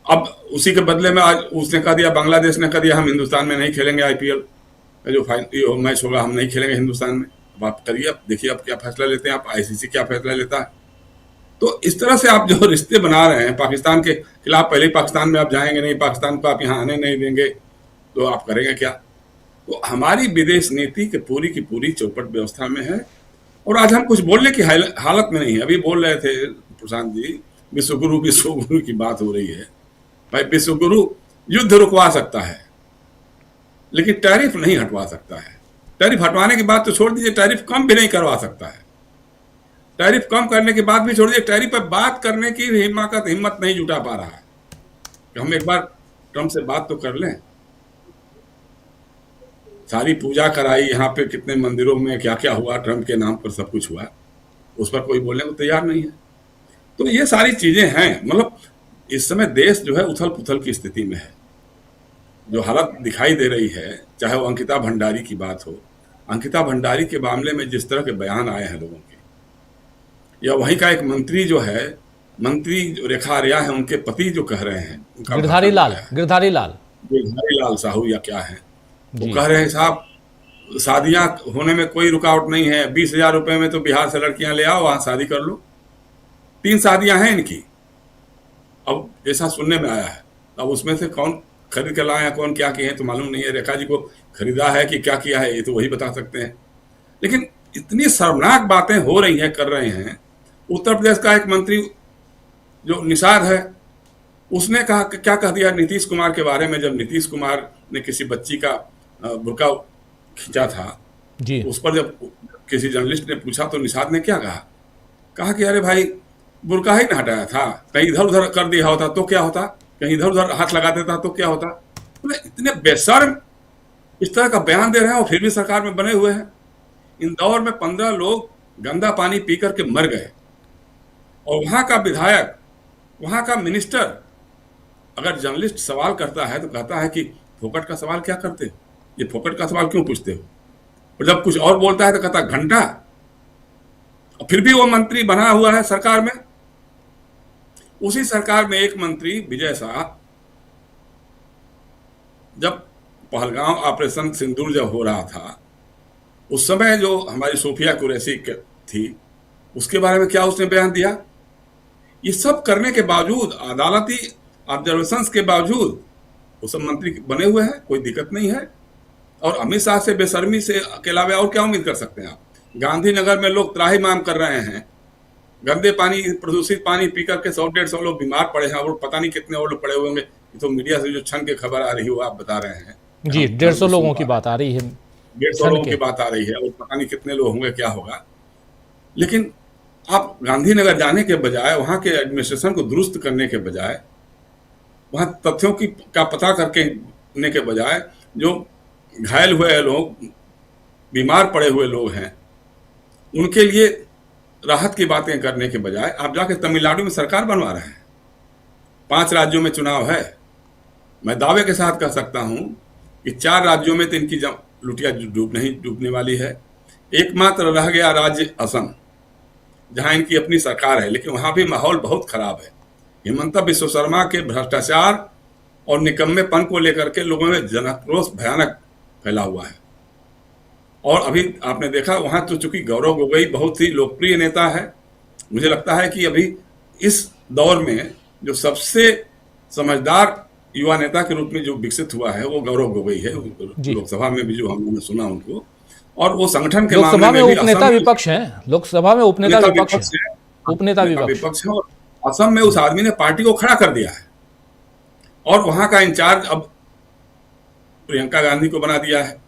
अब उसी के बदले में आज उसने कह दिया, बांग्लादेश ने कह दिया हम हिंदुस्तान में नहीं खेलेंगे आईपीएल जो मैच होगा, हम नहीं खेलेंगे हिंदुस्तान में। अब आप करिए, अब देखिए आप क्या फैसला लेते हैं, आप आईसीसी क्या फैसला लेता है। तो इस तरह से आप जो रिश्ते बना रहे हैं पाकिस्तान के खिलाफ, पहले ही पाकिस्तान में आप जाएंगे नहीं, पाकिस्तान को आप यहाँ आने नहीं देंगे, तो आप करेंगे क्या? तो हमारी विदेश नीति की पूरी चौपट व्यवस्था में है, और आज हम कुछ बोलने की हालत में नहीं है। अभी बोल रहे थे प्रशांत जी, विश्वगुरु की बात हो रही है। भाई विश्वगुरु युद्ध रुकवा सकता है, लेकिन टैरिफ नहीं हटवा सकता है। टैरिफ हटवाने की बात तो छोड़ दीजिए, टैरिफ कम भी नहीं करवा सकता है। टैरिफ कम करने की बात भी छोड़ दीजिए, टैरिफ पर बात करने की हिम्मत नहीं जुटा पा रहा है कि हम एक बार ट्रम्प से बात तो कर लें। सारी पूजा कराई, यहाँ पे कितने मंदिरों में क्या क्या हुआ, ट्रम्प के नाम पर सब कुछ हुआ, उस पर कोई बोलने को तैयार नहीं है। तो ये सारी चीजें हैं, मतलब इस समय देश जो है उथल पुथल की स्थिति में है। जो हालत दिखाई दे रही है, चाहे वो अंकिता भंडारी की बात हो, अंकिता भंडारी के मामले में जिस तरह के बयान आए हैं लोगों के, या वहीं का एक मंत्री जो है, मंत्री जो रेखा आर्या है, उनके पति जो कह रहे हैं, गिरधारी लाल साहू या क्या है, वो कह रहे हैं साहब शादियां होने में कोई रुकावट नहीं है, 20,000 रुपए में तो बिहार से लड़कियां ले आओ, वहां शादी कर लो। 3 शादियां हैं इनकी, अब ऐसा सुनने में आया है। अब उसमें से कौन खरीद के लाए हैं, कौन क्या किए हैं तो मालूम नहीं है। रेखा जी को खरीदा है कि क्या किया है, ये तो वही बता सकते हैं। लेकिन इतनी शर्मनाक बातें हो रही हैं, कर रहे हैं। उत्तर प्रदेश का एक मंत्री जो निषाद है, उसने कहा, क्या कह दिया नीतीश कुमार के बारे में, जब नीतीश कुमार ने किसी बच्ची का बुर्का खींचा था जी, उस पर जब किसी जर्नलिस्ट ने पूछा तो निषाद ने क्या कहा कि अरे भाई बुर्का ही ना हटाया था, कहीं इधर उधर कर दिया होता तो क्या होता, कहीं इधर उधर हाथ लगा देता तो क्या होता। मतलब इतने बेशर्म इस तरह का बयान दे रहे हैं और फिर भी सरकार में बने हुए हैं। इंदौर में 15 लोग गंदा पानी पी करके मर गए, और वहां का विधायक, वहां का मिनिस्टर अगर जर्नलिस्ट सवाल करता है तो कहता है कि फोकट का सवाल क्या करते हो, ये फोकट का सवाल क्यों पूछते हो, और जब कुछ और बोलता है तो कहता घंटा। और फिर भी वो मंत्री बना हुआ है सरकार में। उसी सरकार में एक मंत्री विजय शाह, जब पहलगांव ऑपरेशन सिंदूर जब हो रहा था, उस समय जो हमारी सोफिया कुरैशी थी, उसके बारे में क्या उसने बयान दिया। ये सब करने के बावजूद, अदालती ऑब्जर्वेशंस के बावजूद वो सब मंत्री बने हुए हैं, कोई दिक्कत नहीं है। और अमित शाह से बेशर्मी से के अलावा और क्या उम्मीद कर सकते हैं आप। गांधीनगर में लोग त्राही माम कर रहे हैं, गंदे पानी, प्रदूषित पानी पी करके 100-150 लोग बीमार पड़े हैं, और पता नहीं कितने और लोग पड़े हुए होंगे। तो मीडिया से जो क्षण की खबर आ रही है वो आप बता रहे हैं जी, 150 लोगों की बात आ रही है, 150 लोगों की बात आ रही है, और पता नहीं कितने लोग होंगे, क्या होगा। लेकिन आप गांधीनगर जाने के बजाय, वहां के एडमिनिस्ट्रेशन को दुरुस्त करने के बजाय, वहां तथ्यों का पता करने के बजाय, जो घायल हुए लोग, बीमार पड़े हुए लोग हैं, उनके लिए राहत की बातें करने के बजाय आप जाके तमिलनाडु में सरकार बनवा रहे हैं। 5 राज्यों में चुनाव है। मैं दावे के साथ कह सकता हूं कि 4 राज्यों में तो इनकी लुटिया डूबने वाली है। एकमात्र रह गया राज्य असम, जहां इनकी अपनी सरकार है, लेकिन वहां भी माहौल बहुत खराब है। हिमंता बिश्व शर्मा के भ्रष्टाचार और निकम्मेपन को लेकर के लोगों में जनाक्रोश भयानक फैला हुआ है। और अभी आपने देखा, वहां तो चूंकि गौरव गोगोई बहुत ही लोकप्रिय नेता है, मुझे लगता है कि अभी इस दौर में जो सबसे समझदार युवा नेता के रूप में जो विकसित हुआ है वो गौरव गोगोई है। लोकसभा में भी जो हमने सुना उनको, और वो संगठन के मामले में भी उपनेता विपक्ष हैं, लोकसभा में उपनेता विपक्ष है, उपनेता विपक्ष है। और असम में उस आदमी ने पार्टी को खड़ा कर दिया है, और वहां का इंचार्ज अब प्रियंका गांधी को बना दिया है।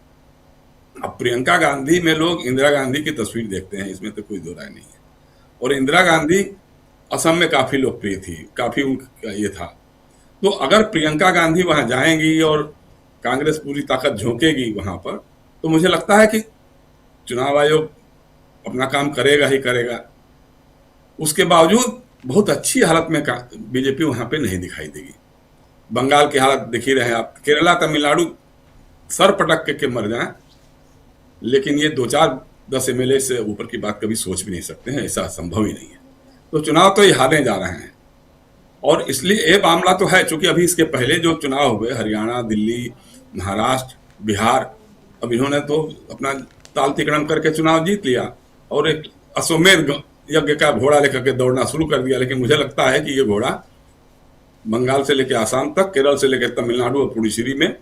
अब प्रियंका गांधी में लोग इंदिरा गांधी की तस्वीर देखते हैं, इसमें तो कोई दो राय नहीं है। और इंदिरा गांधी असम में काफी लोकप्रिय थी, काफी उनका ये था। तो अगर प्रियंका गांधी वहां जाएंगी और कांग्रेस पूरी ताकत झोंकेगी वहां पर, तो मुझे लगता है कि चुनाव आयोग अपना काम करेगा ही करेगा। उसके बावजूद बहुत अच्छी हालत में बीजेपी वहां पे नहीं दिखाई देगी। बंगाल की हालत देख ही रहे हैं आप, केरला तमिलनाडु सर पटक के मर जाएं, लेकिन ये 2-4-10 MLA से ऊपर की बात कभी सोच भी नहीं सकते हैं, ऐसा संभव ही नहीं है। तो चुनाव तो ये हारने जा रहे हैं। और इसलिए ये मामला तो है, चूंकि अभी इसके पहले जो चुनाव हुए हरियाणा, दिल्ली, महाराष्ट्र, बिहार, अब इन्होंने तो अपना ताल तिकड़म करके चुनाव जीत लिया और एक अश्वमेध यज्ञ का घोड़ा लेकर के दौड़ना शुरू कर दिया। लेकिन मुझे लगता है कि ये घोड़ा बंगाल से लेकर आसाम तक, केरल से लेकर तमिलनाडु और पुडुचेरी में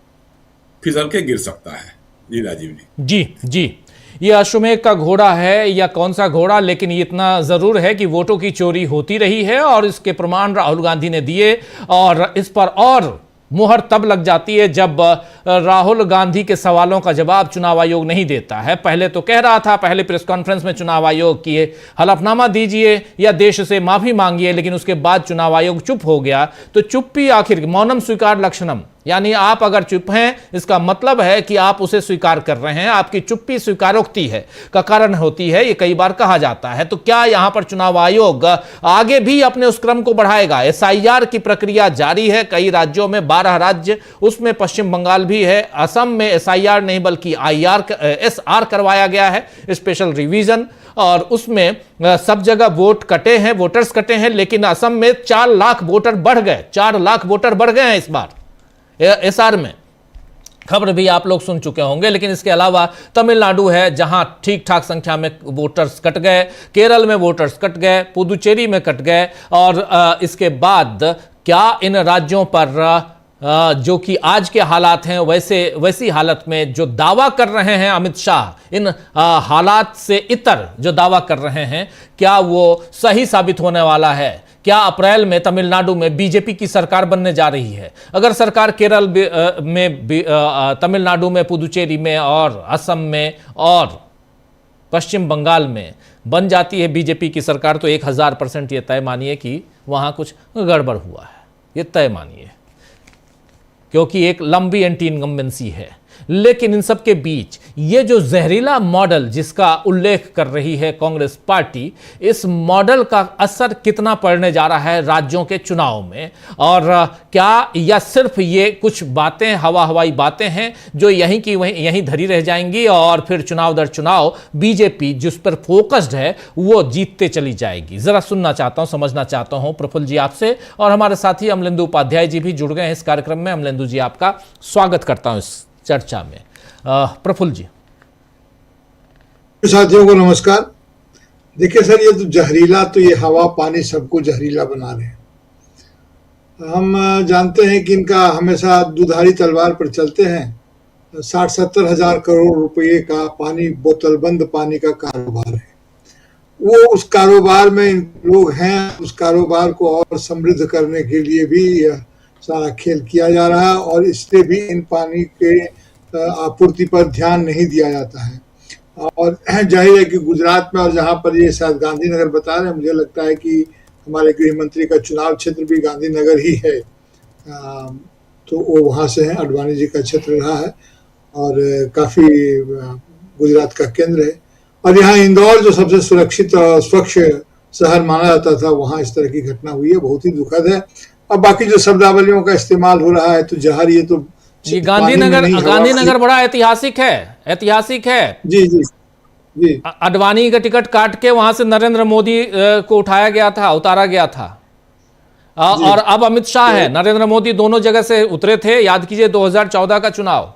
फिसल के गिर सकता है। जी राजीव जी। जी, ये अश्वमेध का घोड़ा है या कौन सा घोड़ा, लेकिन ये इतना जरूर है कि वोटों की चोरी होती रही है और इसके प्रमाण राहुल गांधी ने दिए, और इस पर और मुहर तब लग जाती है जब राहुल गांधी के सवालों का जवाब चुनाव आयोग नहीं देता है। पहले तो कह रहा था, पहले प्रेस कॉन्फ्रेंस में चुनाव आयोग की हलफनामा दीजिए या देश से माफी मांगिए, लेकिन उसके बाद चुनाव आयोग चुप हो गया। तो चुप्पी आखिर मौनम स्वीकार लक्षणम, यानी आप अगर चुप हैं इसका मतलब है कि आप उसे स्वीकार कर रहे हैं, आपकी चुप्पी स्वीकारोक्ति है का कारण होती है, ये कई बार कहा जाता है। तो क्या यहां पर चुनाव आयोग आगे भी अपने उस क्रम को बढ़ाएगा? एसआईआर की प्रक्रिया जारी है कई राज्यों में, 12 राज्य, उसमें पश्चिम बंगाल भी है। असम में एसआईआर नहीं बल्कि एसआर करवाया गया है, स्पेशल रिवीजन, और उसमें सब जगह वोट कटे हैं, वोटर्स कटे हैं, लेकिन असम में 4 लाख वोटर बढ़ गए, 4 लाख वोटर बढ़ गए हैं इस बार एसआर में। खबर भी आप लोग सुन चुके होंगे। लेकिन इसके अलावा तमिलनाडु है जहां ठीक ठाक संख्या में वोटर्स कट गए, केरल में वोटर्स कट गए, पुदुचेरी में कट गए, और इसके बाद क्या इन राज्यों पर जो कि आज के हालात हैं वैसी हालत में जो दावा कर रहे हैं अमित शाह, इन हालात से इतर जो दावा कर रहे हैं, क्या वो सही साबित होने वाला है? क्या अप्रैल में तमिलनाडु में बीजेपी की सरकार बनने जा रही है? अगर सरकार केरल में, तमिलनाडु में, पुदुचेरी में और असम में और पश्चिम बंगाल में बन जाती है बीजेपी की सरकार, तो 1000% ये तय मानिए कि वहां कुछ गड़बड़ हुआ है, ये तय मानिए, क्योंकि एक लंबी एंटी इनकम्बेंसी है। लेकिन इन सब के बीच ये जो जहरीला मॉडल जिसका उल्लेख कर रही है कांग्रेस पार्टी, इस मॉडल का असर कितना पड़ने जा रहा है राज्यों के चुनाव में, और क्या या सिर्फ ये कुछ बातें, हवाई बातें हैं जो यहीं की वहीं यहीं धरी रह जाएंगी और फिर चुनाव दर चुनाव बीजेपी जिस पर फोकस्ड है वो जीतते चली जाएगी? जरा सुनना चाहता हूं, समझना चाहता हूं प्रफुल्ल जी आपसे, और हमारे साथी अमलेंदु उपाध्याय जी भी जुड़ गए हैं इस कार्यक्रम में। अमलेंदु जी, आपका स्वागत करता हूं इस चर्चा में। प्रफुल्ल जी। साथियों को नमस्कार। देखिए सर, ये तो जहरीला, तो ये हवा पानी सबको जहरीला बना रहे हैं। हम जानते हैं कि इनका हमेशा दुधारी तलवार पर चलते हैं। 60-70 हजार करोड़ रुपए का पानी, बोतल बंद पानी का कारोबार है। वो उस कारोबार में लोग हैं, उस कारोबार को और समृद्ध करने के लिए भी सारा खेल किया जा रहा है, और इसलिए भी इन पानी के आपूर्ति पर ध्यान नहीं दिया जाता है। और जाहिर है कि गुजरात में, और जहां पर ये शायद गांधीनगर बता रहे हैं, मुझे लगता है कि हमारे गृह मंत्री का चुनाव क्षेत्र भी गांधीनगर ही है, तो वो वहां से हैं, अडवाणी जी का क्षेत्र रहा है और काफी गुजरात का केंद्र है। और यहाँ इंदौर जो सबसे सुरक्षित और स्वच्छ शहर माना जाता था, वहां इस तरह की घटना हुई है, बहुत ही दुखद है। और बाकी जो शब्दावलियों का इस्तेमाल हो रहा है, तो जहर, ये तो गांधीनगर बड़ा ऐतिहासिक है। जी। अडवाणी का टिकट काट के वहां से नरेंद्र मोदी को उठाया गया था, उतारा गया था, और अब अमित शाह है, नरेंद्र मोदी दोनों जगह से उतरे थे। याद कीजिए 2014 का चुनाव,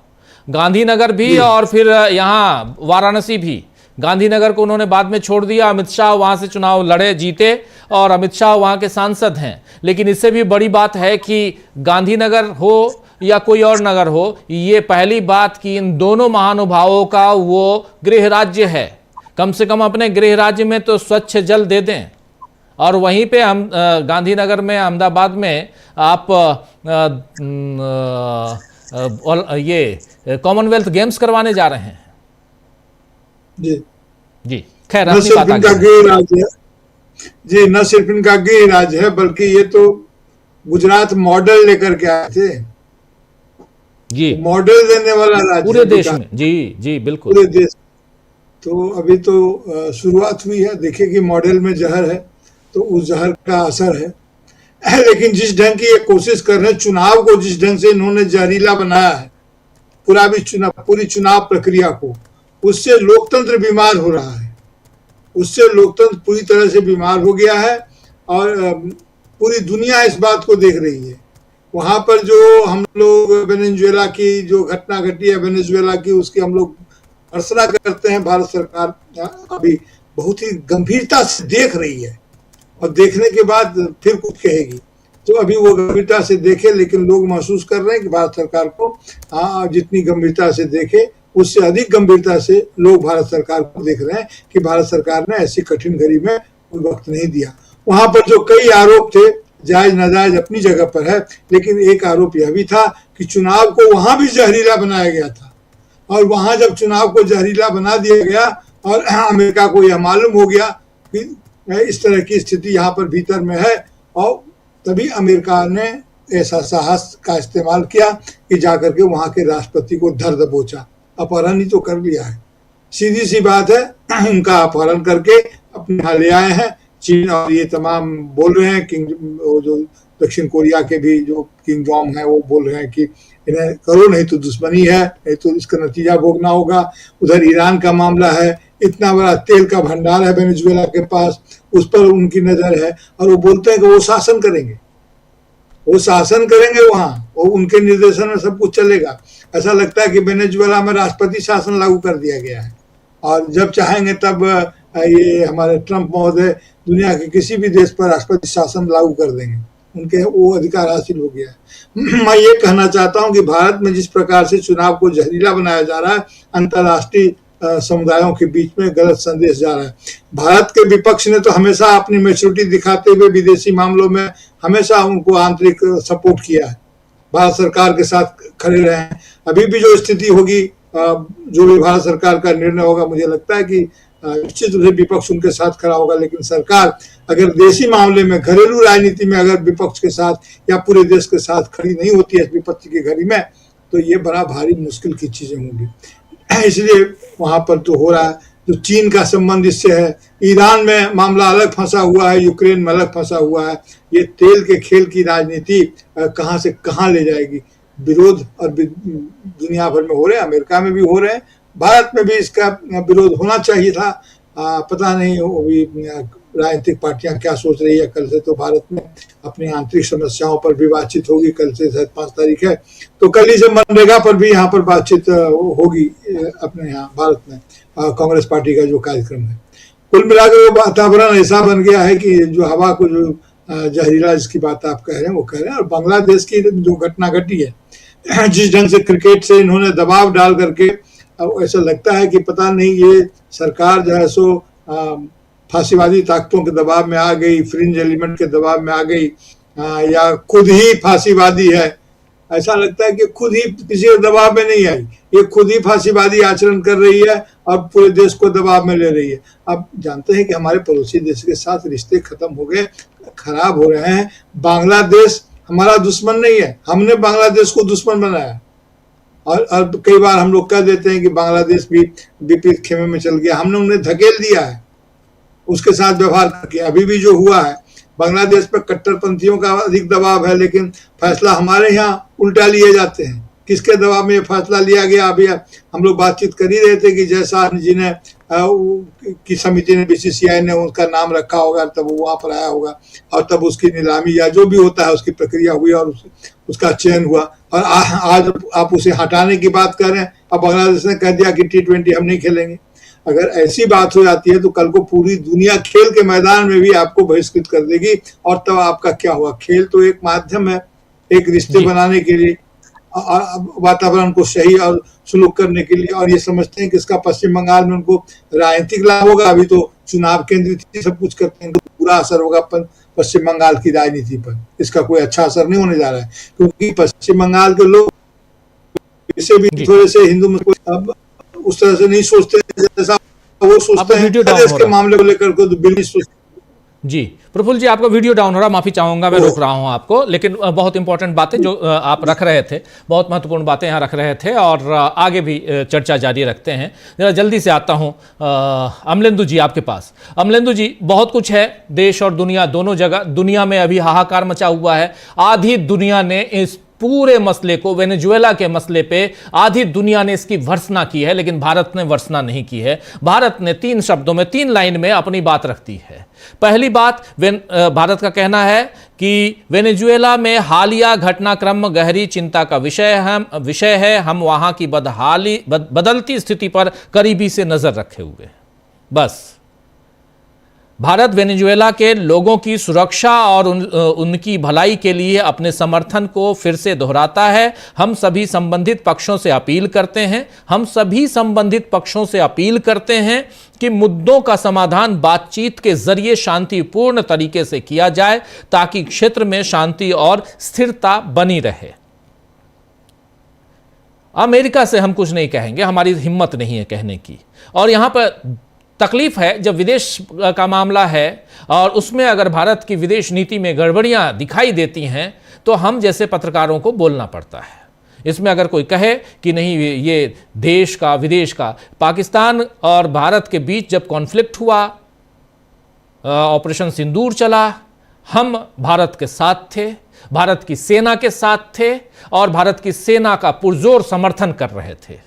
गांधीनगर भी और फिर यहाँ वाराणसी भी। गांधीनगर को उन्होंने बाद में छोड़ दिया, अमित शाह वहां से चुनाव लड़े, जीते, और अमित शाह वहां के सांसद हैं। लेकिन इससे भी बड़ी बात है कि गांधीनगर हो या कोई और नगर हो, ये पहली बात कि इन दोनों महानुभावों का वो गृह राज्य है। कम से कम अपने गृह राज्य में तो स्वच्छ जल दे दें, और वहीं पे हम गांधीनगर में, अहमदाबाद में आप ये कॉमनवेल्थ गेम्स करवाने जा रहे हैं। जी खैर, अपनी बात आगे। जी, न सिर्फ इनका गृह राज्य है, बल्कि ये तो गुजरात मॉडल लेकर के आए थे जी, मॉडल देने वाला राज्य पूरे देश में। जी बिल्कुल, पूरे देश। तो अभी तो शुरुआत हुई है, देखिए कि मॉडल में जहर है तो उस जहर का असर है। लेकिन जिस ढंग की ये कोशिश कर रहे हैं, चुनाव को जिस ढंग से इन्होंने जहरीला बनाया है, पूरी चुनाव प्रक्रिया को, उससे लोकतंत्र बीमार हो रहा है, उससे लोकतंत्र पूरी तरह से बीमार हो गया है। और पूरी दुनिया इस बात को देख रही है। वहां पर जो हम लोग वेनेजुएला की जो घटना घटी है वेनेजुएला की, उसकी हम लोग भर्त्सना करते हैं। भारत सरकार अभी बहुत ही गंभीरता से देख रही है और देखने के बाद फिर कुछ कहेगी। तो अभी वो गंभीरता से देखे, लेकिन लोग महसूस कर रहे हैं कि भारत सरकार को जितनी गंभीरता से देखे उससे अधिक गंभीरता से लोग भारत सरकार को देख रहे हैं कि भारत सरकार ने ऐसी कठिन घड़ी में कोई वक्त नहीं दिया। वहां पर जो कई आरोप थे, जायज नाजायज अपनी जगह पर है, लेकिन एक आरोप यह भी था कि चुनाव को वहां भी जहरीला बनाया गया था। और वहां जब चुनाव को जहरीला बना दिया गया और अमेरिका को यह मालूम हो गया कि इस तरह की स्थिति यहाँ पर भीतर में है, और तभी अमेरिका ने ऐसा साहस का इस्तेमाल किया कि जाकर के वहां के राष्ट्रपति को धर दबोचा। अपहरण ही तो कर लिया है, सीधी सी बात है। उनका अपहरण करके अपने यहाँ ले आए हैं। चीन और ये तमाम बोल रहे हैं, जो दक्षिण कोरिया के भी जो किंग जॉन्ग है वो बोल रहे हैं कि इन्हें करो, नहीं तो दुश्मनी है, नहीं तो इसका नतीजा भोगना होगा। उधर ईरान का मामला है, इतना बड़ा तेल का भंडार है वेनेजुएला के पास, उस पर उनकी नजर है और वो बोलते हैं कि वो शासन करेंगे, वो शासन करेंगे वहां, वो उनके निर्देशन में सब कुछ चलेगा। ऐसा लगता है कि वेनेजुएला में राष्ट्रपति शासन लागू कर दिया गया है और जब चाहेंगे तब ये हमारे ट्रंप महोदय दुनिया के किसी भी देश पर राष्ट्रपति शासन लागू कर देंगे, उनके वो अधिकार हासिल हो गया है। मैं ये कहना चाहता हूं कि भारत में जिस प्रकार से चुनाव को जहरीला बनाया जा रहा है, अंतर्राष्ट्रीय समुदायों के बीच में गलत संदेश जा रहा है। भारत के विपक्ष ने तो हमेशा अपनी मैच्योरिटी दिखाते हुए विदेशी मामलों में हमेशा उनको आंतरिक सपोर्ट किया है, भारत सरकार के साथ खड़े रहे हैं। अभी भी जो स्थिति होगी, जो भी भारत सरकार का निर्णय होगा, मुझे लगता है कि निश्चित रूप से विपक्ष उनके साथ खड़ा होगा। लेकिन सरकार अगर देशी मामले में, घरेलू राजनीति में अगर विपक्ष के साथ या पूरे देश के साथ खड़ी नहीं होती है विपत्ति की घड़ी में, तो ये बड़ा भारी मुश्किल की चीजें होंगी। इसलिए वहां पर तो हो रहा है, जो चीन का संबंध इससे है, ईरान में मामला अलग फंसा हुआ है, यूक्रेन में अलग फंसा हुआ है। ये तेल के खेल की राजनीति कहां से कहां ले जाएगी। विरोध और दुनिया भर में हो रहे हैं, अमेरिका में भी हो रहे हैं, भारत में भी इसका विरोध होना चाहिए था। पता नहीं अभी राजनीतिक पार्टियां क्या सोच रही है। कल से तो भारत में अपनी आंतरिक समस्याओं पर भी बातचीत होगी, कल से शायद 5 तारीख है, तो कल ही से मनरेगा पर भी यहाँ पर बातचीत होगी अपने यहाँ भारत में, कांग्रेस पार्टी का जो कार्यक्रम है। कुल मिलाकर वो वातावरण ऐसा बन गया है कि जो हवा को जो जहरीला जिसकी बात आप कह रहे हैं वो कह रहे हैं। और बांग्लादेश की जो घटना घटी है, जिस ढंग से क्रिकेट से इन्होंने दबाव डाल करके, अब ऐसा लगता है कि पता नहीं ये सरकार जो है सो फांसीवादी ताकतों के दबाव में आ गई, फ्रिंज एलिमेंट के दबाव में आ गई, या खुद ही फांसीवादी है। ऐसा लगता है कि खुद ही किसी दबाव में नहीं आई, ये खुद ही फांसीवादी आचरण कर रही है और पूरे देश को दबाव में ले रही है। अब जानते हैं कि हमारे पड़ोसी देश के साथ रिश्ते खत्म हो गए, खराब हो रहे हैं। बांग्लादेश हमारा दुश्मन नहीं है, हमने बांग्लादेश को दुश्मन बनाया। और कई बार हम लोग कह देते हैं कि बांग्लादेश भी विपरीत खेमे में चल गया, हमने उन्हें धकेल दिया है उसके साथ व्यवहार करके। अभी भी जो हुआ है, बांग्लादेश पर कट्टरपंथियों का अधिक दबाव है, लेकिन फैसला हमारे यहाँ उल्टा लिए जाते हैं। किसके दबाव में ये फैसला लिया गया? अभी हम लोग बातचीत कर ही रहे थे कि जयशाह जी ने की समिति ने, बीसीसीआई ने उनका नाम रखा होगा, तब वो वहां पर आया होगा और तब उसकी नीलामी या जो भी होता है उसकी प्रक्रिया हुई और उसका चयन हुआ। और आज आप उसे हटाने की बात कर रहे हैं। अब बांग्लादेश ने कह दिया कि T20 हम नहीं खेलेंगे। अगर ऐसी बात हो जाती है तो कल को पूरी दुनिया खेल के मैदान में भी आपको बहिष्कृत कर देगी, और तब आपका क्या हुआ? खेल तो एक माध्यम है, एक रिश्ते बनाने के लिए, वातावरण को सही और सुलूक करने के लिए। और ये समझते हैं कि इसका पश्चिम बंगाल में उनको राजनीतिक लाभ होगा। अभी तो चुनाव केंद्रित सब कुछ करते हैं, तो पूरा असर होगा पश्चिम बंगाल की राजनीति पर। इसका कोई अच्छा असर नहीं होने जा रहा है, क्योंकि पश्चिम बंगाल के लोग इसे भी थोड़े से हिंदू में अब उस तरह से नहीं सोचते जैसा वो सोचते हैं। देश के मामले को लेकर को बिल्कुल सोचते। जी प्रफुल्ल जी, आपका वीडियो डाउन हो रहा, माफी चाहूंगा, मैं रोक रहा हूं आपको, लेकिन बहुत इंपॉर्टेंट बातें जो आप रख रहे थे, बहुत महत्वपूर्ण बातें यहाँ रख रहे थे और आगे भी चर्चा जारी रखते हैं। जरा जल्दी से आता हूं अमलेंदु जी आपके पास। अमलेंदु जी, बहुत कुछ है, देश और दुनिया दोनों जगह, दुनिया में अभी हाहाकार मचा हुआ है। आधी दुनिया ने इस पूरे मसले को, वेनेजुएला के मसले पे आधी दुनिया ने इसकी भर्त्सना की है, लेकिन भारत ने भर्त्सना नहीं की है। भारत ने 3 शब्दों में, 3 लाइन में अपनी बात रख दी है। पहली बात, भारत का कहना है कि वेनेजुएला में हालिया घटनाक्रम गहरी चिंता का विषय है। हम वहां की बदलती स्थिति पर करीबी से नजर रखे हुए हैं। बस भारत वेनेजुएला के लोगों की सुरक्षा और उनकी भलाई के लिए अपने समर्थन को फिर से दोहराता है। हम सभी संबंधित पक्षों से अपील करते हैं कि मुद्दों का समाधान बातचीत के जरिए शांतिपूर्ण तरीके से किया जाए, ताकि क्षेत्र में शांति और स्थिरता बनी रहे। अमेरिका से हम कुछ नहीं कहेंगे, हमारी हिम्मत नहीं है कहने की। और यहां पर तकलीफ है जब विदेश का मामला है और उसमें अगर भारत की विदेश नीति में गड़बड़ियां दिखाई देती हैं तो हम जैसे पत्रकारों को बोलना पड़ता है। इसमें अगर कोई कहे कि नहीं ये देश का विदेश का, पाकिस्तान और भारत के बीच जब कॉन्फ्लिक्ट हुआ, ऑपरेशन सिंदूर चला, हम भारत के साथ थे, भारत की सेना के साथ थे और भारत की सेना का पुरजोर समर्थन कर रहे थे।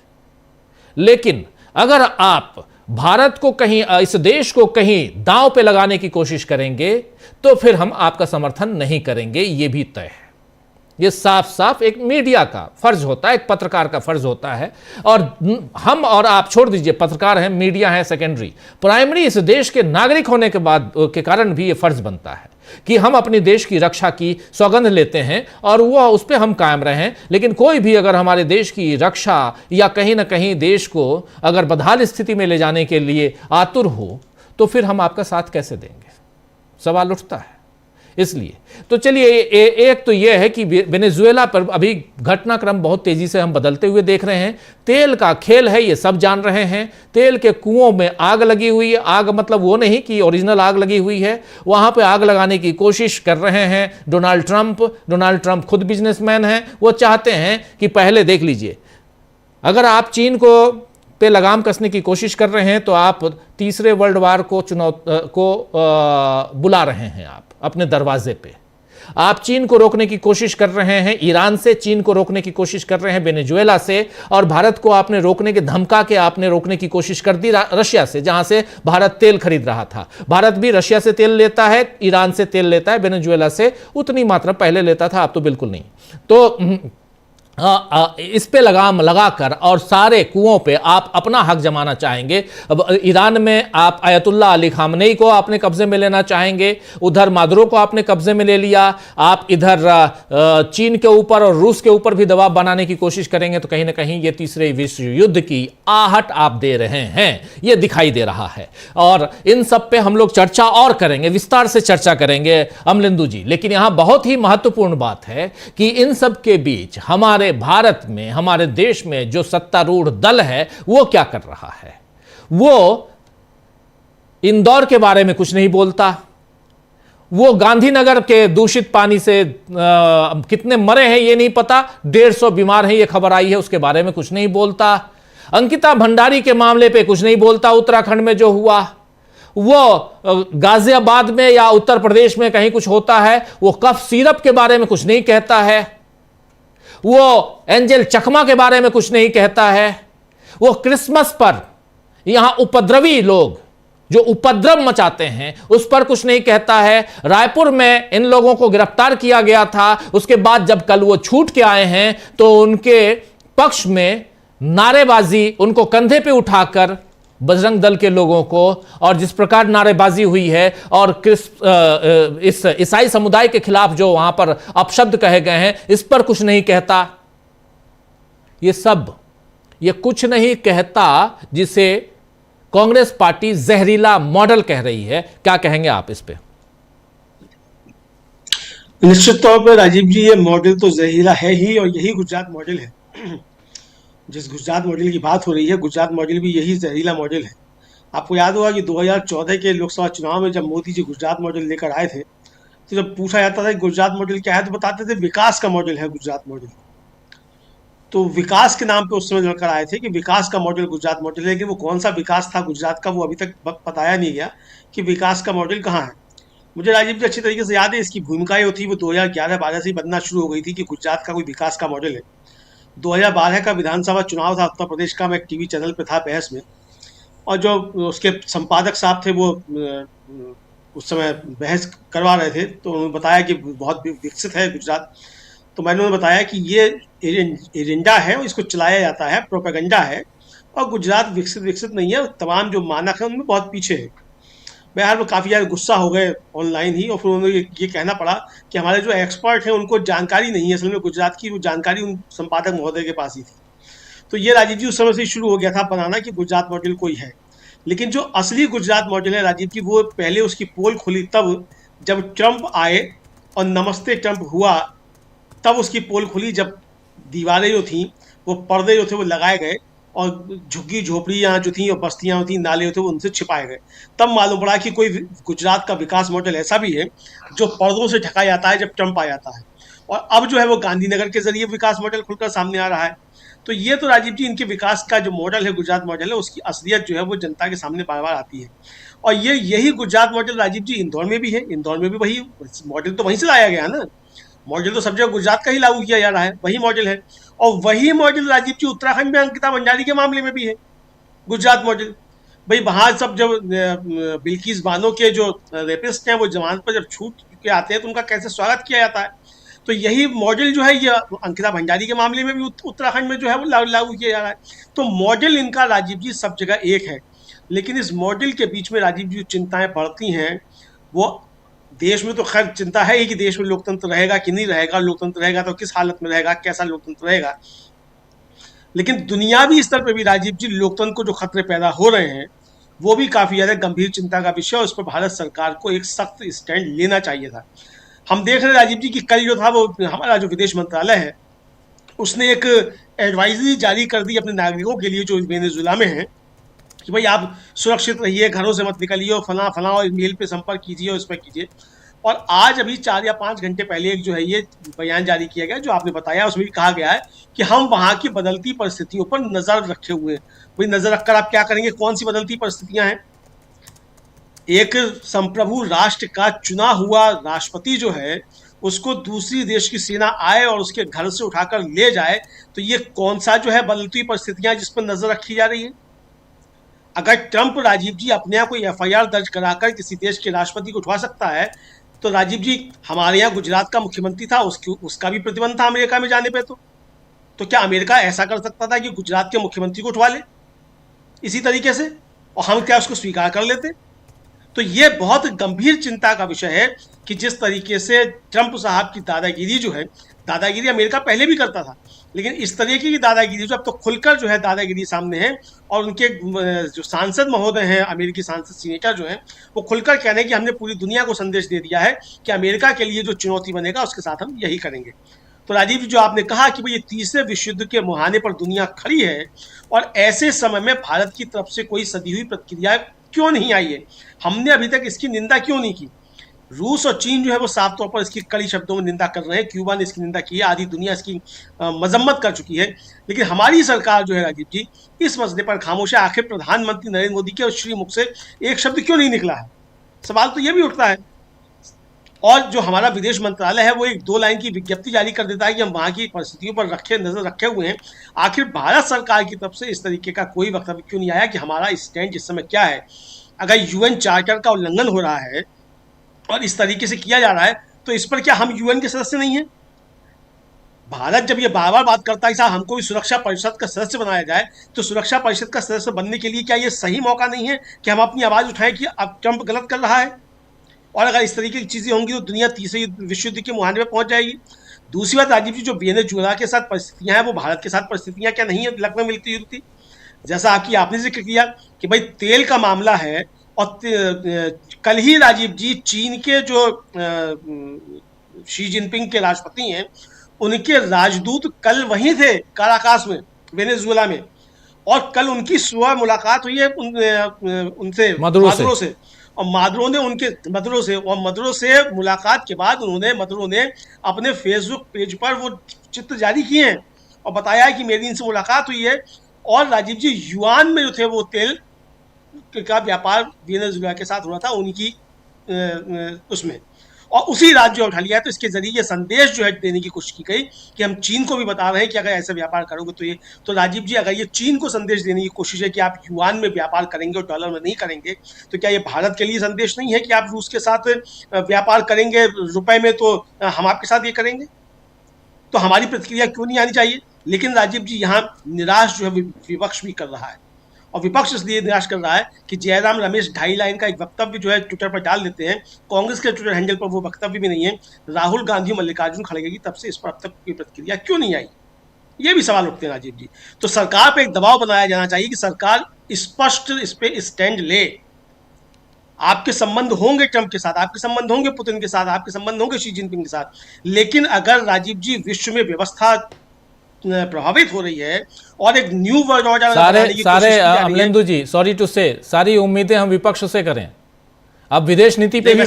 लेकिन अगर आप भारत को कहीं, इस देश को कहीं दांव पे लगाने की कोशिश करेंगे तो फिर हम आपका समर्थन नहीं करेंगे, यह भी तय है। यह साफ साफ एक मीडिया का फर्ज होता है, एक पत्रकार का फर्ज होता है। और हम और आप छोड़ दीजिए, पत्रकार हैं, मीडिया है सेकेंडरी, प्राइमरी इस देश के नागरिक होने के बाद के कारण भी यह फर्ज बनता है कि हम अपने देश की रक्षा की सौगंध लेते हैं और वो उस पर हम कायम रहें। लेकिन कोई भी अगर हमारे देश की रक्षा या कहीं ना कहीं देश को अगर बदहाल स्थिति में ले जाने के लिए आतुर हो तो फिर हम आपका साथ कैसे देंगे, सवाल उठता है। इसलिए तो चलिए, एक तो यह है कि वेनेजुएला पर अभी घटनाक्रम बहुत तेजी से हम बदलते हुए देख रहे हैं। तेल का खेल है, ये सब जान रहे हैं। तेल के कुओं में आग लगी हुई है। आग मतलब वो नहीं कि ओरिजिनल आग लगी हुई है, वहां पे आग लगाने की कोशिश कर रहे हैं डोनाल्ड ट्रंप खुद बिजनेसमैन हैं। वो चाहते हैं कि पहले देख लीजिए, अगर आप चीन को पे लगाम कसने की कोशिश कर रहे हैं तो आप तीसरे वर्ल्ड वार को बुला रहे हैं आप अपने दरवाजे पे। आप चीन को रोकने की कोशिश कर रहे हैं ईरान से, चीन को रोकने की कोशिश कर रहे हैं वेनेजुएला से, और भारत को आपने रोकने के धमका के आपने रोकने की कोशिश कर दी रशिया से, जहां से भारत तेल खरीद रहा था। भारत भी रशिया से तेल लेता है, ईरान से तेल लेता है, वेनेजुएला से उतनी मात्रा पहले लेता था, अब तो बिल्कुल नहीं। तो इस पे लगाम लगाकर और सारे कुओं पे आप अपना हक जमाना चाहेंगे। अब ईरान में आप अयतुल्ला अली खामनेई को आपने कब्जे में लेना चाहेंगे, उधर मादुरो को आपने कब्जे में ले लिया, आप इधर चीन के ऊपर और रूस के ऊपर भी दबाव बनाने की कोशिश करेंगे, तो कहीं ना कहीं ये तीसरे विश्व युद्ध की आहट आप दे रहे हैं, ये दिखाई दे रहा है। और इन सब पे हम लोग चर्चा और करेंगे, विस्तार से चर्चा करेंगे अमलिंदु जी। लेकिन यहां बहुत ही महत्वपूर्ण बात है कि इन सब के बीच हमारे भारत में, हमारे देश में जो सत्तारूढ़ दल है वो क्या कर रहा है। वो इंदौर के बारे में कुछ नहीं बोलता, वो गांधीनगर के दूषित पानी से कितने मरे हैं ये नहीं पता, 150 बीमार हैं ये खबर आई है, उसके बारे में कुछ नहीं बोलता। अंकिता भंडारी के मामले पे कुछ नहीं बोलता, उत्तराखंड में जो हुआ। वो गाजियाबाद में या उत्तर प्रदेश में कहीं कुछ होता है, वो कफ सिरप के बारे में कुछ नहीं कहता है, वो एंजल चकमा के बारे में कुछ नहीं कहता है, वो क्रिसमस पर यहां उपद्रवी लोग जो उपद्रव मचाते हैं उस पर कुछ नहीं कहता है। रायपुर में इन लोगों को गिरफ्तार किया गया था, उसके बाद जब कल वो छूट के आए हैं तो उनके पक्ष में नारेबाजी, उनको कंधे पे उठाकर बजरंग दल के लोगों को, और जिस प्रकार नारेबाजी हुई है और इस ईसाई समुदाय के खिलाफ जो वहां पर अपशब्द कहे गए हैं, इस पर कुछ नहीं कहता। ये कुछ नहीं कहता जिसे कांग्रेस पार्टी जहरीला मॉडल कह रही है। क्या कहेंगे आप इस पे? निश्चित तौर पर राजीव जी, ये मॉडल तो जहरीला है ही, और यही गुजरात मॉडल है। जिस गुजरात मॉडल की बात हो रही है, गुजरात मॉडल भी यही जहरीला मॉडल है। आपको याद होगा कि 2014 के लोकसभा चुनाव में जब मोदी जी गुजरात मॉडल लेकर आए थे, तो जब पूछा जाता था कि गुजरात मॉडल क्या है, तो बताते थे विकास का मॉडल है गुजरात मॉडल। तो विकास के नाम पे उस समय लेकर आए थे कि विकास का मॉडल गुजरात मॉडल है, कि वो कौन सा विकास था गुजरात का, वो अभी तक बताया नहीं गया कि विकास का मॉडल कहाँ है। मुझे राजीव जी अच्छी तरीके से याद है, इसकी भूमिका ये थी वो 2011-12 से ही बनना शुरू हो गई थी कि गुजरात का कोई विकास का मॉडल है। 2012 का विधानसभा चुनाव था उत्तर प्रदेश का, मैं एक टीवी चैनल पे था बहस में, और जो उसके संपादक साहब थे वो उस समय बहस करवा रहे थे, तो उन्होंने बताया कि बहुत विकसित है गुजरात। तो मैंने उन्हें बताया कि ये एजेंडा है, इसको चलाया जाता है, प्रोपेगेंडा है, और गुजरात विकसित नहीं है, तमाम जो मानक है उनमें बहुत पीछे है। बहरहाल वो काफ़ी ज़्यादा गुस्सा हो गए ऑनलाइन ही, और फिर उन्होंने ये कहना पड़ा कि हमारे जो एक्सपर्ट हैं उनको जानकारी नहीं है असल में गुजरात की, वो जानकारी उन संपादक महोदय के पास ही थी। तो ये राजीव जी उस समय से शुरू हो गया था बनाना कि गुजरात मॉडल कोई है। लेकिन जो असली गुजरात मॉडल है राजीव जी, वो पहले उसकी पोल खुली तब जब ट्रंप आए और नमस्ते ट्रंप हुआ, तब उसकी पोल खुली, जब दीवारें जो थी, वो पर्दे जो थे वो लगाए गए, और झुग्गी झोपड़ियाँ जो थी और बस्तियाँ थी, नाले होते, वो उनसे छिपाए गए। तब मालूम पड़ा कि कोई गुजरात का विकास मॉडल ऐसा भी है जो पर्दों से ढका जाता है जब ट्रंप आ जाता है, और अब जो है वो गांधीनगर के जरिए विकास मॉडल खुलकर सामने आ रहा है। तो ये तो राजीव जी इनके विकास का जो मॉडल है, गुजरात मॉडल है, उसकी असलियत जो है वो जनता के सामने बार बार आती है। और यही गुजरात मॉडल राजीव जी इंदौर में भी है, इंदौर में भी वही मॉडल तो वहीं से लाया गया ना, मॉडल तो सब जगह गुजरात का ही लागू किया जा रहा है, वही मॉडल है। और वही मॉडल राजीव जी उत्तराखंड में अंकिता भंडारी के मामले में भी है, गुजरात मॉडल। भाई वहाँ सब जब बिल्किस बानो के जो रेपिस्ट हैं वो जमानत पर जब छूट के आते हैं तो उनका कैसे स्वागत किया जाता है, तो यही मॉडल जो है ये अंकिता भंडारी के मामले में भी उत्तराखंड में जो है वो लागू किया जा रहा है। तो मॉडल इनका राजीव जी सब जगह एक है, लेकिन इस मॉडल के बीच में राजीव जी चिंताएं बढ़ती हैं। वो देश में तो खैर चिंता है ही कि देश में लोकतंत्र रहेगा कि नहीं रहेगा, लोकतंत्र रहेगा तो किस हालत में रहेगा, कैसा लोकतंत्र रहेगा। लेकिन दुनियावी स्तर पर भी राजीव जी लोकतंत्र को जो खतरे पैदा हो रहे हैं वो भी काफ़ी ज़्यादा गंभीर चिंता का विषय है। उस पर भारत सरकार को एक सख्त स्टैंड लेना चाहिए था। हम देख रहे हैं राजीव जी कि कल जो था वो हमारा जो विदेश मंत्रालय है उसने एक एडवाइजरी जारी कर दी अपने नागरिकों के लिए जो वेनेजुएला में है कि भाई आप सुरक्षित रहिए, घरों से मत निकलिए, और फला और मेल पे संपर्क कीजिए और इस पर कीजिए। और आज अभी 4 या 5 घंटे पहले एक जो है ये बयान जारी किया गया जो आपने बताया, उसमें भी कहा गया है कि हम वहाँ की बदलती परिस्थितियों पर नज़र रखे हुए हैं। भाई नज़र रखकर आप क्या करेंगे, कौन सी बदलती परिस्थितियाँ हैं? एक संप्रभु राष्ट्र का चुना हुआ राष्ट्रपति जो है उसको दूसरी देश की सेना आए और उसके घर से उठाकर ले जाए, तो ये कौन सा जो है बदलती परिस्थितियाँ जिस पर नज़र रखी जा रही है? अगर ट्रंप राजीव जी अपने यहाँ कोई एफआईआर दर्ज कराकर किसी देश के राष्ट्रपति को उठवा सकता है, तो राजीव जी हमारे यहाँ गुजरात का मुख्यमंत्री था, उसका भी प्रतिबंध था अमेरिका में जाने पे। तो क्या अमेरिका ऐसा कर सकता था कि गुजरात के मुख्यमंत्री को उठवा ले इसी तरीके से, और हम क्या उसको स्वीकार कर लेते? तो ये बहुत गंभीर चिंता का विषय है कि जिस तरीके से ट्रंप साहब की दादागिरी जो है, दादागिरी अमेरिका पहले भी करता था, लेकिन इस तरीके की दादागिरी जो अब तो खुलकर जो है दादागिरी सामने है, और उनके जो सांसद महोदय हैं, अमेरिकी सांसद सीनेटर जो हैं, वो खुलकर कह रहे हैं कि हमने पूरी दुनिया को संदेश दे दिया है कि अमेरिका के लिए जो चुनौती बनेगा उसके साथ हम यही करेंगे। तो राजीव जी जो आपने कहा कि भाई ये तीसरे विश्व युद्ध के मुहाने पर दुनिया खड़ी है, और ऐसे समय में भारत की तरफ से कोई सदी हुई प्रतिक्रिया क्यों नहीं आई है? हमने अभी तक इसकी निंदा क्यों नहीं की? रूस और चीन जो है वो साफ तौर पर इसकी कड़ी शब्दों में निंदा कर रहे हैं, क्यूबा ने इसकी निंदा की है, आधी दुनिया इसकी मजम्मत कर चुकी है, लेकिन हमारी सरकार जो है राजीव जी इस मसले पर खामोश है। आखिर प्रधानमंत्री नरेंद्र मोदी के श्री मुख से एक शब्द क्यों नहीं निकला है? सवाल तो ये भी उठता है। और जो हमारा विदेश मंत्रालय है वो एक 2 लाइन की विज्ञप्ति जारी कर देता है कि हम वहाँ की परिस्थितियों पर नजर रखे हुए हैं। आखिर भारत सरकार की तरफ से इस तरीके का कोई वक्तव्य क्यों नहीं आया कि हमारा स्टैंड इस समय क्या है? अगर यूएन चार्टर का उल्लंघन हो रहा है और इस तरीके से किया जा रहा है, तो इस पर क्या हम यूएन के सदस्य नहीं हैं? भारत जब ये बार बार बात करता है कि साहब हमको भी सुरक्षा परिषद का सदस्य बनाया जाए, तो सुरक्षा परिषद का सदस्य बनने के लिए क्या ये सही मौका नहीं है कि हम अपनी आवाज़ उठाएं कि अब ट्रंप गलत कर रहा है? और अगर इस तरीके की चीज़ें होंगी तो दुनिया तीसरे विश्व युद्ध के मुहाने में पहुंच जाएगी। दूसरी बात राजीव जी, जो वेनेजुएला के साथ परिस्थितियाँ हैं वो भारत के साथ परिस्थितियाँ क्या नहीं है लगभग मिलती जुलती? जैसा आपने जिक्र किया कि भाई तेल का मामला है, और कल ही राजीव जी चीन के जो शी जिनपिंग के राष्ट्रपति हैं उनके राजदूत कल वहीं थे काराकास में, वेनेजुएला में, और कल उनकी सुबह मुलाकात हुई है उनसे मादुरो से, और मदुरो से मुलाकात के बाद मदुरो ने अपने फेसबुक पेज पर वो चित्र जारी किए हैं और बताया कि मेरी इनसे मुलाकात हुई है, और राजीव जी युआन में जो थे वो तेल का व्यापार वेनेजुएला के साथ हो रहा था, उनकी उसमें, और उसी राज्य उठा लिया है। तो इसके जरिए ये संदेश जो है देने की कोशिश की गई कि हम चीन को भी बता रहे हैं कि अगर ऐसे व्यापार करोगे तो ये, तो राजीव जी अगर ये चीन को संदेश देने की कोशिश है कि आप युआन में व्यापार करेंगे और डॉलर में नहीं करेंगे, तो क्या ये भारत के लिए संदेश नहीं है कि आप रूस के साथ व्यापार करेंगे रुपए में तो हम आपके साथ ये करेंगे? तो हमारी प्रतिक्रिया क्यों नहीं आनी चाहिए? लेकिन राजीव जी यहाँ निराश जो है विपक्ष भी कर रहा है, और विपक्ष इसलिए निराश कर रहा है कि जयराम रमेश 2.5 लाइन का एक वक्तव्य जो है ट्विटर पर डाल देते हैं, कांग्रेस के ट्विटर हैंडल पर वो वक्तव्य भी नहीं है, राहुल गांधी मल्लिकार्जुन खड़गे की तब से इस पर अब तक कोई प्रतिक्रिया क्यों नहीं आई? ये भी सवाल उठते हैं राजीव जी। तो सरकार पर एक दबाव बनाया जाना चाहिए कि सरकार स्पष्ट इस पे स्टैंड ले। आपके संबंध होंगे ट्रंप के साथ, आपके संबंध होंगे पुतिन के साथ, आपके संबंध होंगे शी जिनपिंग के साथ, लेकिन अगर राजीव जी विश्व में व्यवस्था प्रभावित हो रही है और एक न्यू वर्ल्ड ऑर्डर सारे अमलेंदु जी, सॉरी टू से, सारी उम्मीदें हम विपक्ष से करें। अब विदेश नीति पे भी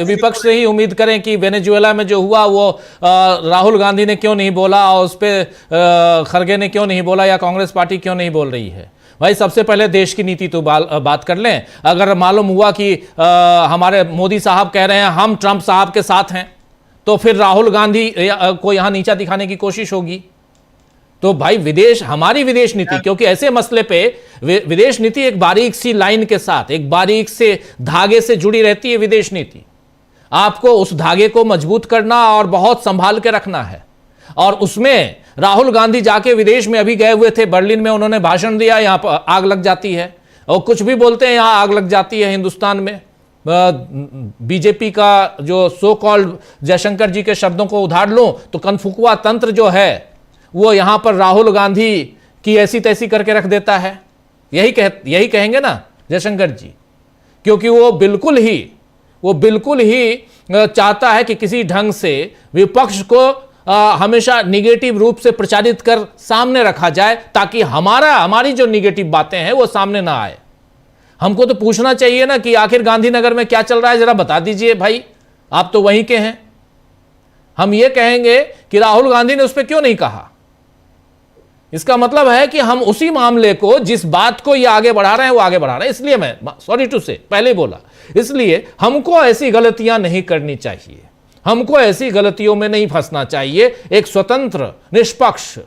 विपक्ष से ही उम्मीद करें कि वेनेजुएला में जो हुआ वो राहुल गांधी ने क्यों नहीं बोला, और उस पर खड़गे ने क्यों नहीं बोला, या कांग्रेस पार्टी क्यों नहीं बोल रही है। भाई सबसे पहले देश की नीति तो बात कर लें। अगर मालूम हुआ कि हमारे मोदी साहब कह रहे हैं हम ट्रंप साहब के साथ हैं, तो फिर राहुल गांधी को यहां नीचा दिखाने की कोशिश होगी। तो भाई हमारी विदेश नीति, क्योंकि ऐसे मसले पे विदेश नीति एक बारीक सी लाइन के साथ, एक बारीक से धागे से जुड़ी रहती है विदेश नीति। आपको उस धागे को मजबूत करना और बहुत संभाल के रखना है। और उसमें राहुल गांधी जाके विदेश में अभी गए हुए थे, बर्लिन में उन्होंने भाषण दिया, यहां पर आग लग जाती है, और कुछ भी बोलते हैं यहां आग लग जाती है हिंदुस्तान में। बीजेपी का जो सो कॉल्ड, जयशंकर जी के शब्दों को उधार लो तो कनफुकवा तंत्र जो है वो यहां पर राहुल गांधी की ऐसी तैसी करके रख देता है। यही कहेंगे ना जयशंकर जी, क्योंकि वो बिल्कुल ही चाहता है कि किसी ढंग से विपक्ष को हमेशा निगेटिव रूप से प्रचारित कर सामने रखा जाए, ताकि हमारी जो निगेटिव बातें हैं वो सामने ना आए। हमको तो पूछना चाहिए ना कि आखिर गांधीनगर में क्या चल रहा है, जरा बता दीजिए भाई, आप तो वहीं के हैं। हम ये कहेंगे कि राहुल गांधी ने उस पर क्यों नहीं कहा। इसका मतलब है कि हम उसी मामले को, जिस बात को ये आगे बढ़ा रहे हैं वो आगे बढ़ा रहे हैं। इसलिए मैं सॉरी टू से पहले बोला, इसलिए हमको ऐसी गलतियां नहीं करनी चाहिए, हमको ऐसी गलतियों में नहीं फंसना चाहिए। एक स्वतंत्र निष्पक्ष,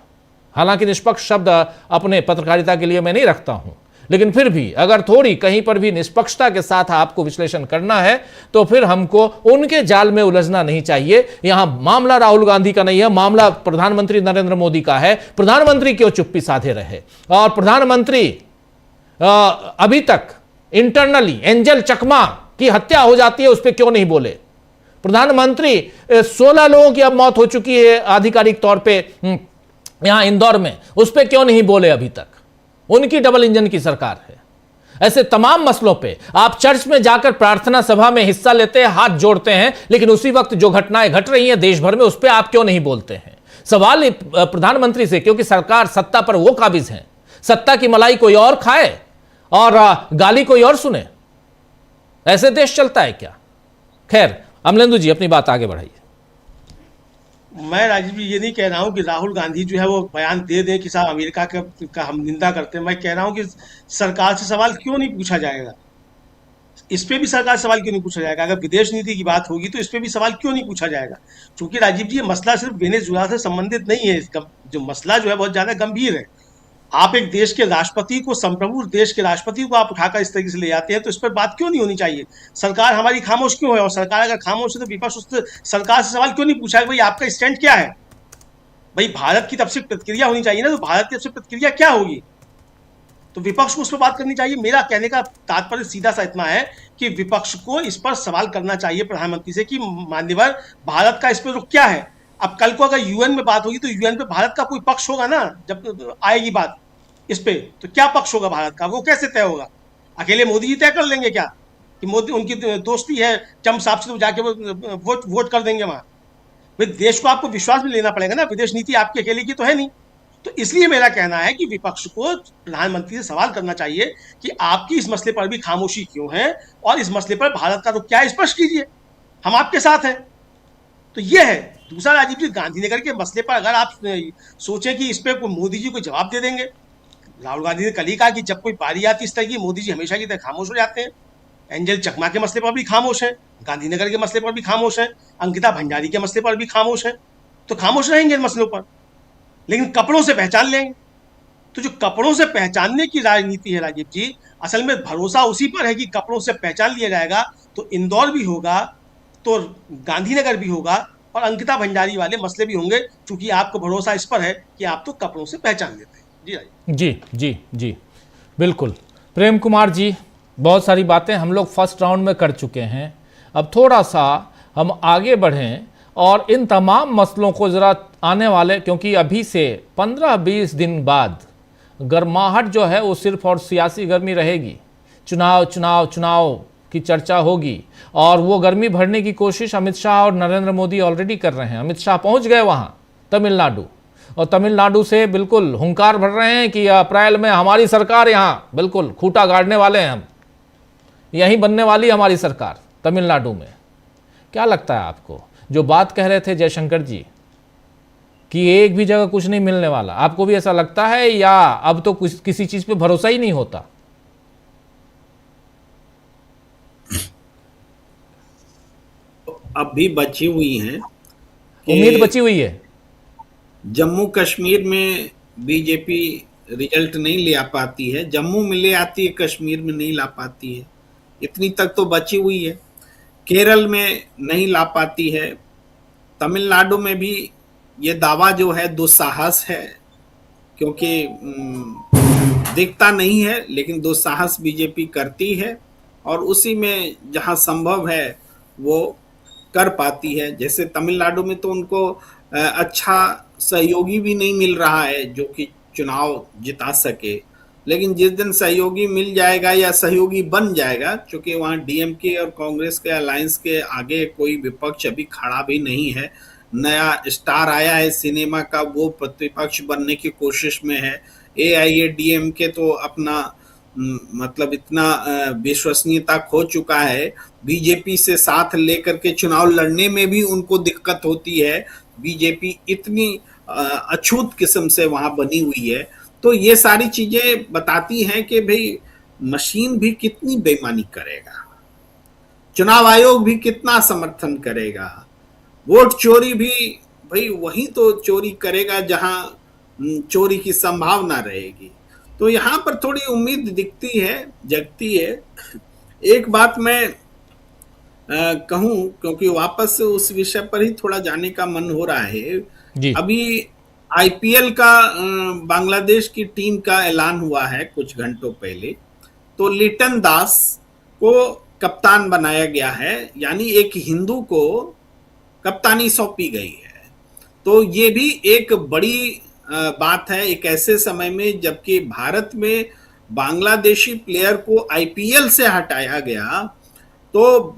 हालांकि निष्पक्ष शब्द अपने पत्रकारिता के लिए मैं नहीं रखता हूं, लेकिन फिर भी अगर थोड़ी कहीं पर भी निष्पक्षता के साथ आपको विश्लेषण करना है तो फिर हमको उनके जाल में उलझना नहीं चाहिए। यहां मामला राहुल गांधी का नहीं है, मामला प्रधानमंत्री नरेंद्र मोदी का है। प्रधानमंत्री क्यों चुप्पी साधे रहे, और प्रधानमंत्री अभी तक इंटरनली एंजल चकमा की हत्या हो जाती है उस पर क्यों नहीं बोले। प्रधानमंत्री 16 लोगों की अब मौत हो चुकी है आधिकारिक तौर पे यहां इंदौर में, उस पर क्यों नहीं बोले अभी तक। उनकी डबल इंजन की सरकार है। ऐसे तमाम मसलों पे आप चर्च में जाकर प्रार्थना सभा में हिस्सा लेते हैं, हाथ जोड़ते हैं, लेकिन उसी वक्त जो घटनाएं घट रही हैं देश भर में उस पर आप क्यों नहीं बोलते हैं। सवाल प्रधानमंत्री से, क्योंकि सरकार सत्ता पर वो काबिज है, सत्ता की मलाई कोई और खाए और गाली कोई और सुने। ऐसे देश चलता है क्या। खैर अमलेंदु जी अपनी बात आगे बढ़ाइए। मैं राजीव जी ये नहीं कह रहा हूं कि राहुल गांधी जो है वो बयान दे दें कि साहब अमेरिका का हम निंदा करते हैं। मैं कह रहा हूं कि सरकार से सवाल क्यों नहीं पूछा जाएगा, इस पे भी सरकार से सवाल क्यों नहीं पूछा जाएगा। अगर विदेश नीति की बात होगी तो इस पे भी सवाल क्यों नहीं पूछा जाएगा। क्योंकि राजीव जी ये मसला सिर्फ वेनेजुएला से संबंधित नहीं है, इसका जो मसला जो है बहुत ज्यादा गंभीर है। आप एक देश के राष्ट्रपति को, संप्रभु देश के राष्ट्रपति को आप उठाकर इस तरीके से ले जाते हैं, तो इस पर बात क्यों नहीं होनी चाहिए। सरकार हमारी खामोश क्यों है, और सरकार अगर खामोश है तो विपक्ष उस सरकार से सवाल क्यों नहीं पूछा भाई आपका स्टैंड क्या है। भाई भारत की तरफ से प्रतिक्रिया होनी चाहिए ना, तो भारत की तरफ से प्रतिक्रिया क्या होगी, तो विपक्ष को उस पर बात करनी चाहिए। मेरा कहने का तात्पर्य सीधा सा इतना है कि विपक्ष को इस पर सवाल करना चाहिए प्रधानमंत्री से कि मान्यवर भारत का इस पर रुख क्या है। अब कल को अगर यूएन में बात होगी तो यूएन पे भारत का कोई पक्ष होगा ना, जब आएगी बात इस पे, तो क्या पक्ष होगा भारत का, वो कैसे तय होगा। अकेले मोदी जी तय कर लेंगे क्या कि मोदी उनकी दोस्ती है ट्रंप साहब से, तो जाके वो वोट कर देंगे वहां। भाई देश को आपको विश्वास में लेना पड़ेगा ना, विदेश नीति आपकी अकेले की तो है नहीं। तो इसलिए मेरा कहना है कि विपक्ष को प्रधानमंत्री से सवाल करना चाहिए कि आपकी इस मसले पर भी खामोशी क्यों है, और इस मसले पर भारत का रुख क्या है, स्पष्ट कीजिए, हम आपके साथ हैं। तो ये है। दूसरा राजीव जी, गांधीनगर के मसले पर अगर आप सोचें कि इस पर मोदी जी को जवाब दे देंगे, राहुल गांधी ने कल ही कहा कि जब कोई बारी आती इस तरह की मोदी जी हमेशा की तरह खामोश हो जाते हैं। एंजल चकमा के मसले पर भी खामोश हैं, गांधीनगर के मसले पर भी खामोश हैं, अंकिता भंडारी के मसले पर भी खामोश हैं। तो खामोश रहेंगे इन मसलों पर, लेकिन कपड़ों से पहचान लेंगे। तो जो कपड़ों से पहचानने की राजनीति है राजीव जी, असल में भरोसा उसी पर है कि कपड़ों से पहचान लिया जाएगा तो इंदौर भी होगा, तो गांधीनगर भी होगा, और अंकिता भंडारी वाले मसले भी होंगे, क्योंकि आपको भरोसा इस पर है कि आप तो कपड़ों से पहचान लेते हैं। जी राजीव जी जी जी बिल्कुल। प्रेम कुमार जी, बहुत सारी बातें हम लोग फर्स्ट राउंड में कर चुके हैं, अब थोड़ा सा हम आगे बढ़ें और इन तमाम मसलों को ज़रा आने वाले, क्योंकि अभी से 15-20 दिन बाद गर्माहट जो है वो सिर्फ और सियासी गर्मी रहेगी, चुनाव चुनाव चुनाव की चर्चा होगी, और वो गर्मी भरने की कोशिश अमित शाह और नरेंद्र मोदी ऑलरेडी कर रहे हैं। अमित शाह पहुंच गए वहाँ तमिलनाडु, और तमिलनाडु से बिल्कुल हुंकार भर रहे हैं कि अप्रैल में हमारी सरकार यहाँ बिल्कुल खूंटा गाड़ने वाले हैं, हम यहीं बनने वाली हमारी सरकार तमिलनाडु में। क्या लगता है आपको, जो बात कह रहे थे जयशंकर जी कि एक भी जगह कुछ नहीं मिलने वाला, आपको भी ऐसा लगता है, या अब तो किसी चीज पे भरोसा ही नहीं होता? अब भी बची हुई हैं, उम्मीद बची हुई है। जम्मू कश्मीर में बीजेपी रिजल्ट नहीं ले आ पाती है, जम्मू में ले आती है, कश्मीर में नहीं ला पाती है, इतनी तक तो बची हुई है। केरल में नहीं ला पाती है, तमिलनाडु में भी ये दावा जो है दुस्साहस है, क्योंकि दिखता नहीं है, लेकिन दुस्साहस बीजेपी करती है, और उसी में जहां संभव है वो कर पाती है। जैसे तमिलनाडु में तो उनको अच्छा सहयोगी भी नहीं मिल रहा है जो कि चुनाव जिता सके, लेकिन जिस दिन सहयोगी मिल जाएगा या सहयोगी बन जाएगा, क्योंकि वहाँ डीएमके और कांग्रेस के अलायंस के आगे कोई विपक्ष अभी खड़ा भी नहीं है, नया स्टार आया है सिनेमा का, वो प्रतिपक्ष बनने की कोशिश में है। एआईएडीएमके तो अपना मतलब इतना विश्वसनीयता खो चुका है, बीजेपी से साथ लेकर के चुनाव लड़ने में भी उनको दिक्कत होती है, बीजेपी इतनी अछूत किस्म से वहां बनी हुई है। तो ये सारी चीजें बताती हैं कि भाई मशीन भी कितनी बेईमानी करेगा, चुनाव आयोग भी कितना समर्थन करेगा, वोट चोरी भी भाई वही तो चोरी करेगा जहां चोरी की संभावना रहेगी। तो यहाँ पर थोड़ी उम्मीद दिखती है, जगती है। एक बात मैं कहूं, क्योंकि वापस से उस विषय पर ही थोड़ा जाने का मन हो रहा है जी। अभी आईपीएल का बांग्लादेश की टीम का ऐलान हुआ है कुछ घंटों पहले, तो लिटन दास को कप्तान बनाया गया है, यानी एक हिंदू को कप्तानी सौंपी गई है। तो ये भी एक बड़ी बात है एक ऐसे समय में, जबकि भारत में बांग्लादेशी प्लेयर को आईपीएल से हटाया गया, तो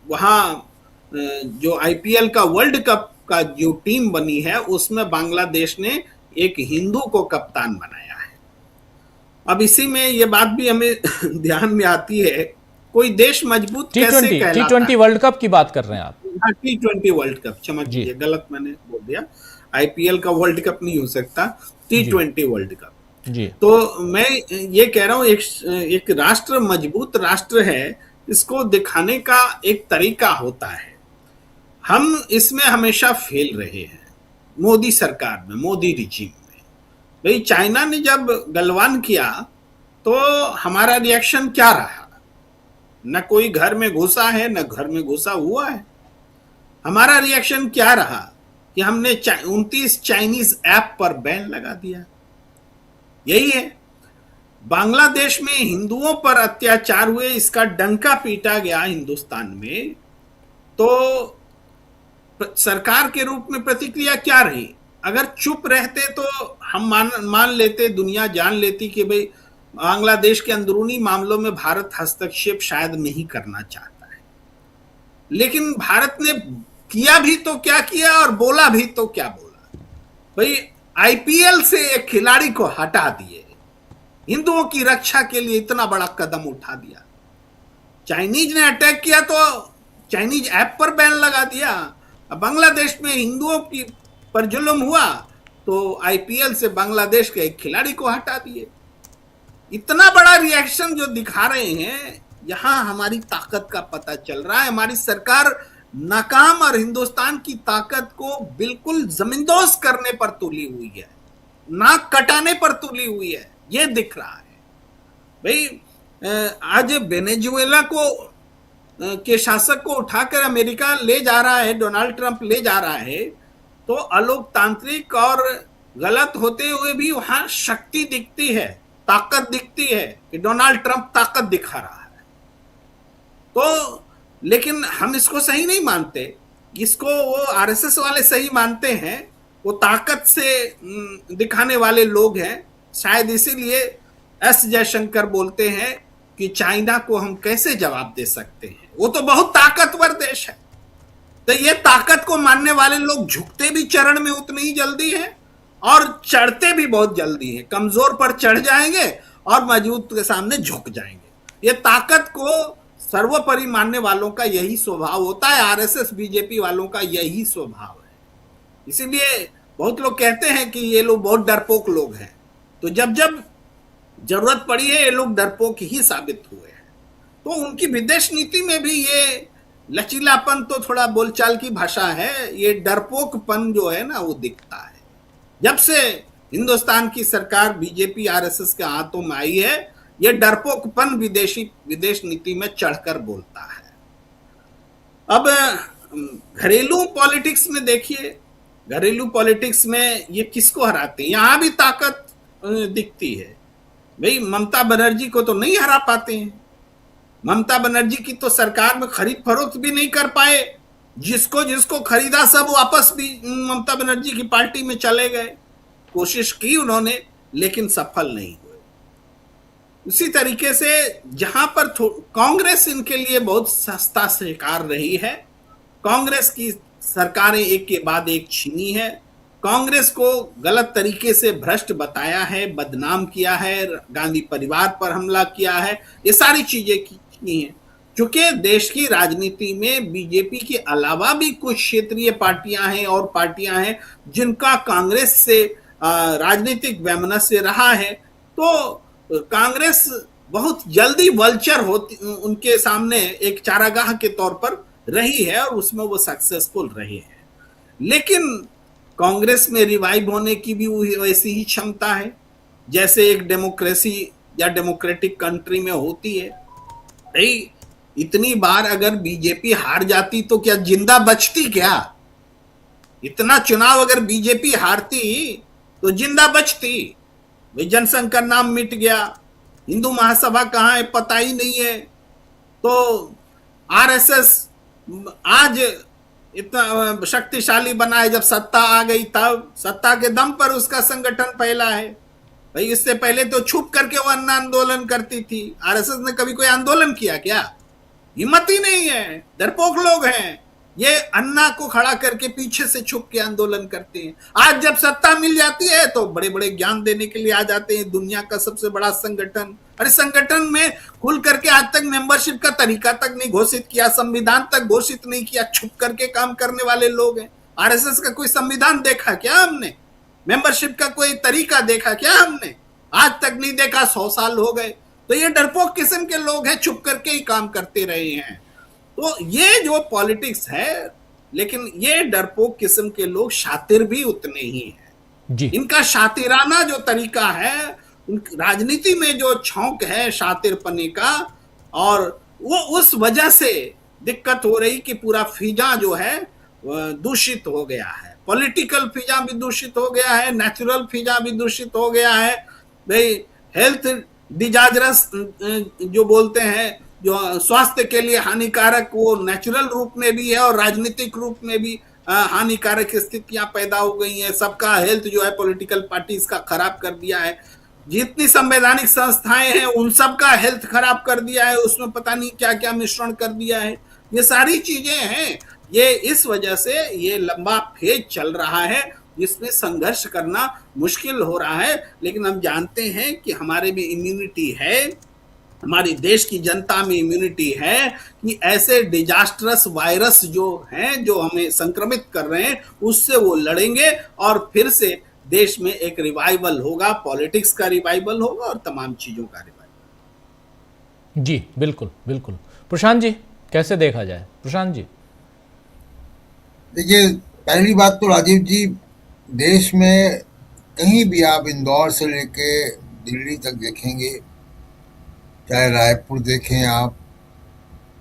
वहाँ जो आईपीएल का वर्ल्ड कप का जो टीम बनी है उसमें बांग्लादेश ने एक हिंदू को कप्तान बनाया है। अब इसी में ये बात भी हमें ध्यान में आती है, कोई देश मजबूत कैसे कहलाता है। T20 वर्ल्ड कप की बात कर रहे हैं आप? हाँ, T20 वर्ल्ड कप, क्षमा कीजिए गलत मैंने बोल दिया, आईपीएल का वर्ल्ड कप नहीं हो सकता, T20 वर्ल्ड कप जी। तो मैं ये कह रहा हूँ एक राष्ट्र मजबूत राष्ट्र है, इसको दिखाने का एक तरीका होता है। हम इसमें हमेशा फेल रहे हैं, मोदी सरकार में, मोदी रिजीम में। भाई चाइना ने जब गलवान किया तो हमारा रिएक्शन क्या रहा? न कोई घर में घुसा है, न घर में घुसा हुआ है। हमारा रिएक्शन क्या रहा कि हमने 29 चाइनीज ऐप पर बैन लगा दिया। यही है, बांग्लादेश में हिंदुओं पर अत्याचार हुए, इसका डंका पीटा गया हिंदुस्तान में, तो सरकार के रूप में प्रतिक्रिया क्या रही? अगर चुप रहते तो हम मान लेते, दुनिया जान लेती कि भाई बांग्लादेश के अंदरूनी मामलों में भारत हस्तक्षेप शायद नहीं करना चाहता है। लेकिन भारत ने किया भी तो क्या किया और बोला भी तो क्या बोला। भाई आईपीएल से एक खिलाड़ी को हटा दिए, हिंदुओं की रक्षा के लिए इतना बड़ा कदम उठा दिया। चाइनीज ने अटैक किया तो चाइनीज ऐप पर बैन लगा दिया। अब बांग्लादेश में हिंदुओं की पर जुल्म हुआ तो आईपीएल से बांग्लादेश के एक खिलाड़ी को हटा दिए। इतना बड़ा रिएक्शन जो दिखा रहे हैं, यहाँ हमारी ताकत का पता चल रहा है। हमारी सरकार नाकाम और हिंदुस्तान की ताकत को बिल्कुल जमींदोज करने पर तुली हुई है, नाक कटाने पर तुली हुई है, ये दिख रहा है। भाई आज वेनेजुएला को के शासक को उठाकर अमेरिका ले जा रहा है, डोनाल्ड ट्रंप ले जा रहा है, तो अलोकतांत्रिक और गलत होते हुए भी वहां शक्ति दिखती है, ताकत दिखती है कि डोनाल्ड ट्रंप ताकत दिखा रहा है। तो लेकिन हम इसको सही नहीं मानते, इसको वो आरएसएस वाले सही मानते हैं, वो ताकत से दिखाने वाले लोग हैं। शायद इसीलिए एस जयशंकर बोलते हैं कि चाइना को हम कैसे जवाब दे सकते हैं, वो तो बहुत ताकतवर देश है। तो ये ताकत को मानने वाले लोग झुकते भी चरण में उतनी ही जल्दी है और चढ़ते भी बहुत जल्दी है। कमजोर पर चढ़ जाएंगे और मजबूत के सामने झुक जाएंगे। ये ताकत को सर्वोपरि मानने वालों का यही स्वभाव होता है, आरएसएस बीजेपी वालों का यही स्वभाव है। इसीलिए बहुत लोग कहते हैं कि ये लोग बहुत डरपोक लोग हैं, तो जब जब जरूरत पड़ी है ये लोग डरपोक ही साबित हुए हैं। तो उनकी विदेश नीति में भी ये लचीलापन तो थोड़ा बोलचाल की भाषा है, ये डरपोकपन जो है ना वो दिखता है। जब से हिंदुस्तान की सरकार बीजेपी आरएसएस के हाथों में आई है, ये डरपोकपन विदेश नीति में चढ़कर बोलता है। अब घरेलू पॉलिटिक्स में देखिए, घरेलू पॉलिटिक्स में ये किसको हराते हैं, यहां भी ताकत दिखती है। भाई ममता बनर्जी को तो नहीं हरा पाते हैं। ममता बनर्जी की तो सरकार में खरीद फरोख्त भी नहीं कर पाए, जिसको जिसको खरीदा सब वापस भी ममता बनर्जी की पार्टी में चले गए। कोशिश की उन्होंने लेकिन सफल नहीं हुए। उसी तरीके से जहां पर कांग्रेस इनके लिए बहुत सस्ता शिकार रही है, कांग्रेस की सरकारें एक के बाद एक छीनी है, कांग्रेस को गलत तरीके से भ्रष्ट बताया है, बदनाम किया है, गांधी परिवार पर हमला किया है, ये सारी चीजें की हैं। क्योंकि देश की राजनीति में बीजेपी के अलावा भी कुछ क्षेत्रीय पार्टियां हैं और पार्टियां हैं जिनका कांग्रेस से राजनीतिक वैमनस्य रहा है, तो कांग्रेस बहुत जल्दी वल्चर होती उनके सामने एक चारागाह के तौर पर रही है और उसमें वो सक्सेसफुल रही है। लेकिन कांग्रेस में रिवाइव होने की भी वैसी ही क्षमता है जैसे एक डेमोक्रेसी या डेमोक्रेटिक कंट्री में होती है। भाई इतनी बार अगर बीजेपी हार जाती तो क्या जिंदा बचती क्या? इतना चुनाव अगर बीजेपी हारती तो जिंदा बचती? भाई जनसंघ का नाम मिट गया, हिंदू महासभा कहाँ है पता ही नहीं है। तो आरएसएस आज इतना शक्तिशाली बना है, जब सत्ता आ गई तब सत्ता के दम पर उसका संगठन फैला है। भाई इससे पहले तो छुप करके वो अन्ना आंदोलन करती थी। आरएसएस ने कभी कोई आंदोलन किया क्या? हिम्मत ही नहीं है, डरपोक लोग हैं। ये अन्ना को खड़ा करके पीछे से छुप के आंदोलन करते हैं। आज जब सत्ता मिल जाती है तो बड़े बड़े ज्ञान देने के लिए आ जाते हैं, दुनिया का सबसे बड़ा संगठन। अरे संगठन में खुल करके आज तक मेंबरशिप का तरीका तक नहीं घोषित किया, संविधान तक घोषित नहीं किया, छुप करके काम करने वाले लोग हैं। आरएसएस का कोई संविधान देखा क्या हमने? मेंबरशिप का कोई तरीका देखा क्या हमने? आज तक नहीं देखा, 100 साल हो गए। तो ये डरपोक किस्म के लोग हैं, छुप करके ही काम करते रहे हैं। तो ये जो पॉलिटिक्स है, लेकिन ये डरपोक किस्म के लोग शातिर भी उतने ही हैं जी। इनका शातिराना जो तरीका है, राजनीति में जो छौंक है शातिरपने का, और वो उस वजह से दिक्कत हो रही कि पूरा फिजा जो है दूषित हो गया है। पॉलिटिकल फिजा भी दूषित हो गया है, नेचुरल फिजा भी दूषित हो गया है। भाई हेल्थ डिजास्टर्स जो बोलते हैं, जो स्वास्थ्य के लिए हानिकारक, वो नेचुरल रूप में भी है और राजनीतिक रूप में भी हानिकारक स्थितियां पैदा हो गई हैं। सबका हेल्थ जो है पॉलिटिकल पार्टीज का खराब कर दिया है। जितनी संवैधानिक संस्थाएं हैं उन सब का हेल्थ खराब कर दिया है, उसमें पता नहीं क्या क्या मिश्रण कर दिया है। ये सारी चीजें हैं, ये इस वजह से ये लंबा फेज चल रहा है जिसमें संघर्ष करना मुश्किल हो रहा है। लेकिन हम जानते हैं कि हमारे भी इम्यूनिटी है, हमारी देश की जनता में इम्यूनिटी है कि ऐसे डिजास्टरस वायरस जो हैं, जो हमें संक्रमित कर रहे हैं, उससे वो लड़ेंगे और फिर से देश में एक रिवाइवल होगा, पॉलिटिक्स का रिवाइवल होगा और तमाम चीजों का रिवाइवल। जी बिल्कुल बिल्कुल। प्रशांत जी, कैसे देखा जाए? प्रशांत जी। देखिए, पहली बात तो राजीव जी, देश में कहीं भी आप इंदौर से लेके दिल्ली तक देखेंगे, चाहे रायपुर देखें आप,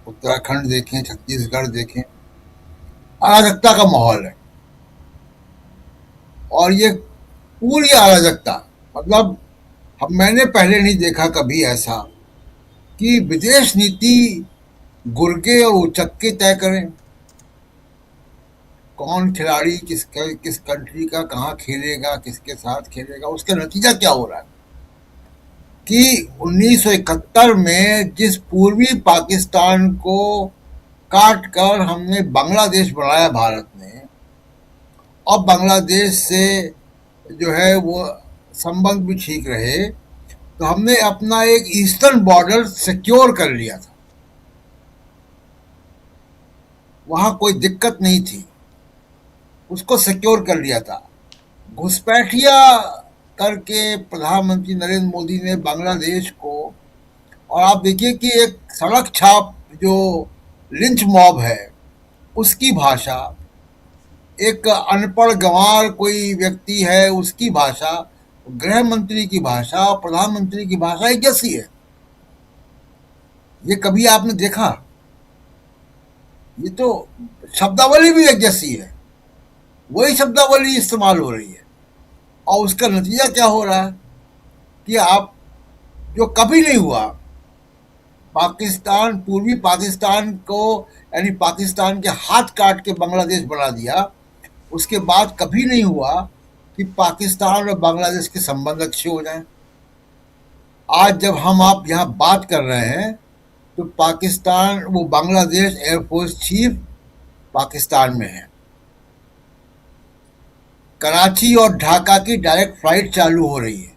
उत्तराखंड देखें, छत्तीसगढ़ देखें, अराजकता का माहौल है। और ये पूरी अराजकता, मतलब मैंने पहले नहीं देखा कभी ऐसा कि विदेश नीति गुर्गे और उचक्के तय करें, कौन खिलाड़ी किस कंट्री का कहाँ खेलेगा, किसके साथ खेलेगा। उसका नतीजा क्या हो रहा है कि 1971 में जिस पूर्वी पाकिस्तान को काट कर हमने बांग्लादेश बनाया भारत ने, और बांग्लादेश से जो है वो संबंध भी ठीक रहे, तो हमने अपना एक ईस्टर्न बॉर्डर सिक्योर कर लिया था। वहां कोई दिक्कत नहीं थी, उसको सिक्योर कर लिया था। घुसपैठिया करके प्रधानमंत्री नरेंद्र मोदी ने बांग्लादेश को, और आप देखिए कि एक सड़क छाप जो लिंच मॉब है उसकी भाषा, एक अनपढ़ गंवार कोई व्यक्ति है उसकी भाषा, गृह मंत्री की भाषा और प्रधानमंत्री की भाषा एक जैसी है। ये कभी आपने देखा? ये तो शब्दावली भी एक जैसी है, वही शब्दावली इस्तेमाल हो रही है। और उसका नतीजा क्या हो रहा है कि आप, जो कभी नहीं हुआ, पाकिस्तान, पूर्वी पाकिस्तान को, यानी पाकिस्तान के हाथ काट के बांग्लादेश बना दिया, उसके बाद कभी नहीं हुआ कि पाकिस्तान और बांग्लादेश के संबंध अच्छे हो जाएं। आज जब हम आप यहाँ बात कर रहे हैं तो पाकिस्तान, वो बांग्लादेश एयरफोर्स चीफ पाकिस्तान में है, कराची और ढाका की डायरेक्ट फ्लाइट चालू हो रही है।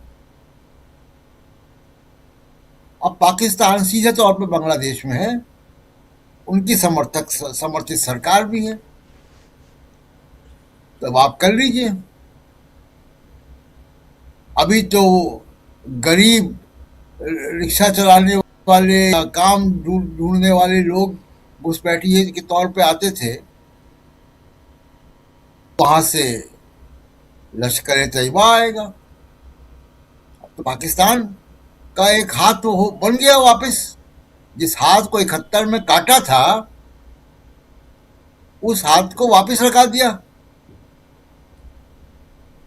अब पाकिस्तान सीधे तौर पर बांग्लादेश में है, उनकी समर्थित सरकार भी है, तब आप कर लीजिए। अभी तो गरीब रिक्शा चलाने वाले, काम ढूंढने वाले लोग घुसपैठिए के तौर पे आते थे, वहां से लश्कर तैयबा आएगा। अब तो पाकिस्तान का एक हाथ तो बन गया वापस। जिस हाथ को 71 में काटा था, उस हाथ को वापस रखा दिया।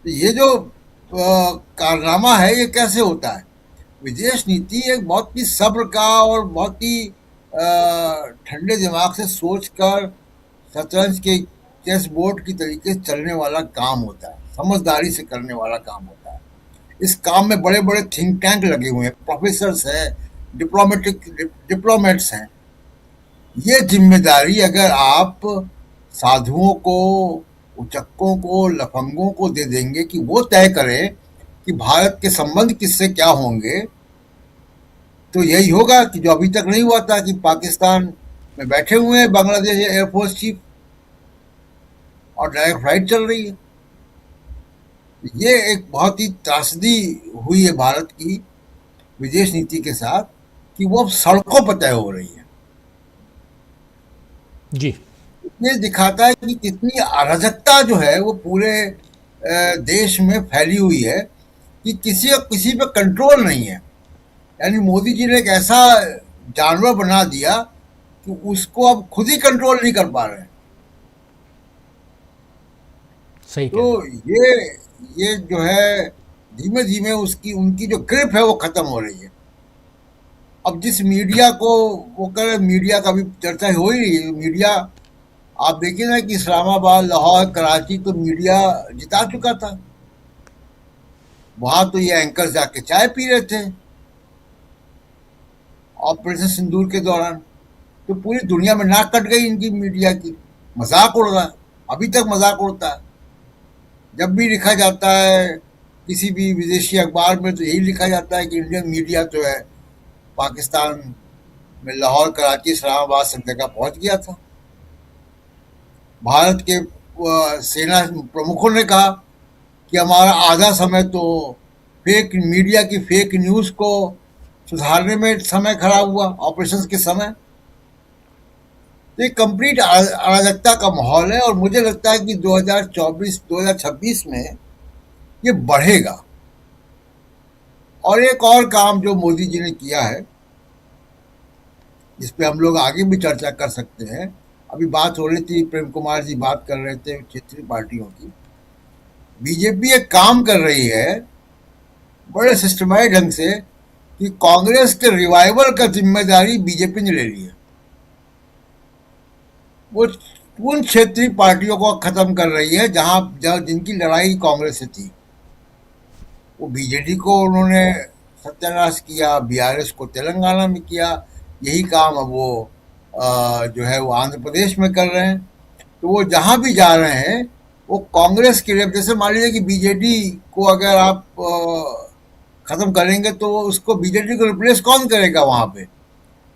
ये जो कारनामा है, ये कैसे होता है? विदेश नीति एक बहुत ही सब्र का और बहुत ही ठंडे दिमाग से सोचकर, शतरंज के चेस बोर्ड की तरीके से चलने वाला काम होता है, समझदारी से करने वाला काम होता है। इस काम में बड़े बड़े थिंक टैंक लगे हुए हैं, प्रोफेसर्स हैं, डिप्लोमेट्स हैं। ये जिम्मेदारी अगर आप साधुओं को, उचक्कों को, लफंगों को दे देंगे कि वो तय करें कि भारत के संबंध किससे क्या होंगे, तो यही होगा कि जो अभी तक नहीं हुआ था कि पाकिस्तान में बैठे हुए हैं बांग्लादेश एयरफोर्स चीफ और डायरेक्ट फ्लाइट चल रही है। ये एक बहुत ही त्रासदी हुई है भारत की विदेश नीति के साथ कि वो अब सड़कों पर तय हो रही है। जी, ये दिखाता है कि कितनी अराजकता जो है वो पूरे देश में फैली हुई है कि किसी पे कंट्रोल नहीं है। यानी मोदी जी ने एक ऐसा जानवर बना दिया कि उसको अब खुद ही कंट्रोल नहीं कर पा रहे हैं। सही तो ये जो है धीमे धीमे उनकी जो ग्रिप है वो खत्म हो रही है। अब जिस मीडिया को वो कर, मीडिया का भी चर्चा हो ही रही है। मीडिया, आप देखिए ना कि इस्लामाबाद, लाहौर, कराची तो मीडिया जिता चुका था। वहां तो ये एंकर जाके चाय पी रहे थे ऑपरेशन सिंदूर के दौरान। तो पूरी दुनिया में नाक कट गई इनकी मीडिया की। मजाक उड़ रहा है, अभी तक मजाक उड़ता है। जब भी लिखा जाता है किसी भी विदेशी अखबार में, तो यही लिखा जाता है कि इंडियन मीडिया जो है पाकिस्तान में लाहौर, कराची, इस्लामाबाद सब जगह पहुंच गया था। भारत के सेना प्रमुखों ने कहा कि हमारा आधा समय तो फेक मीडिया की फेक न्यूज़ को सुधारने में समय खराब हुआ, ऑपरेशंस के समय। तो ये कंप्लीट अराजकता का माहौल है और मुझे लगता है कि 2024-2026 में ये बढ़ेगा। और एक और काम जो मोदी जी ने किया है, जिस पे हम लोग आगे भी चर्चा कर सकते हैं, अभी बात हो रही थी, प्रेम कुमार जी बात कर रहे थे क्षेत्रीय पार्टियों की। बीजेपी एक काम कर रही है बड़े सिस्टमैटिक ढंग से कि कांग्रेस के रिवाइवल का जिम्मेदारी बीजेपी ने ले ली है। वो उन क्षेत्रीय पार्टियों को खत्म कर रही है जहां जिनकी लड़ाई कांग्रेस से थी। वो बीजेडी को उन्होंने सत्यानाश किया, बीआरएस को तेलंगाना में किया, यही काम अब वो जो है वो आंध्र प्रदेश में कर रहे हैं। तो वो जहां भी जा रहे हैं वो कांग्रेस के लिए, जैसे मान लीजिए कि बीजेडी को अगर आप खत्म करेंगे तो उसको बीजेडी को रिप्लेस कौन करेगा वहां पे?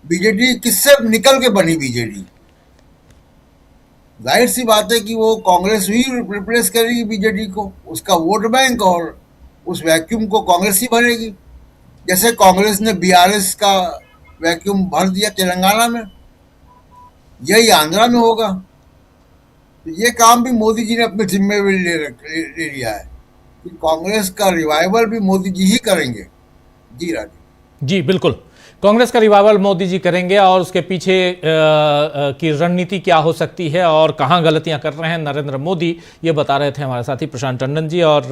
बीजेडी किससे निकल के बनी बीजेडी? जाहिर सी बात है कि वो कांग्रेस ही रिप्लेस करेगी बीजेडी को, उसका वोट बैंक, और उस वैक्यूम को कांग्रेस ही भरेगी। जैसे कांग्रेस ने बीआरएस का वैक्यूम भर दिया तेलंगाना में, यही आंध्रा में होगा। तो ये काम भी मोदी जी ने अपने जिम्मे में ले लिया है कि कांग्रेस का रिवाइवल भी मोदी जी ही करेंगे। जी राजीव जी, बिल्कुल, कांग्रेस का रिवाइवल मोदी जी करेंगे और उसके पीछे की रणनीति क्या हो सकती है और कहां गलतियां कर रहे हैं नरेंद्र मोदी, ये बता रहे थे हमारे साथी प्रशांत टंडन जी। और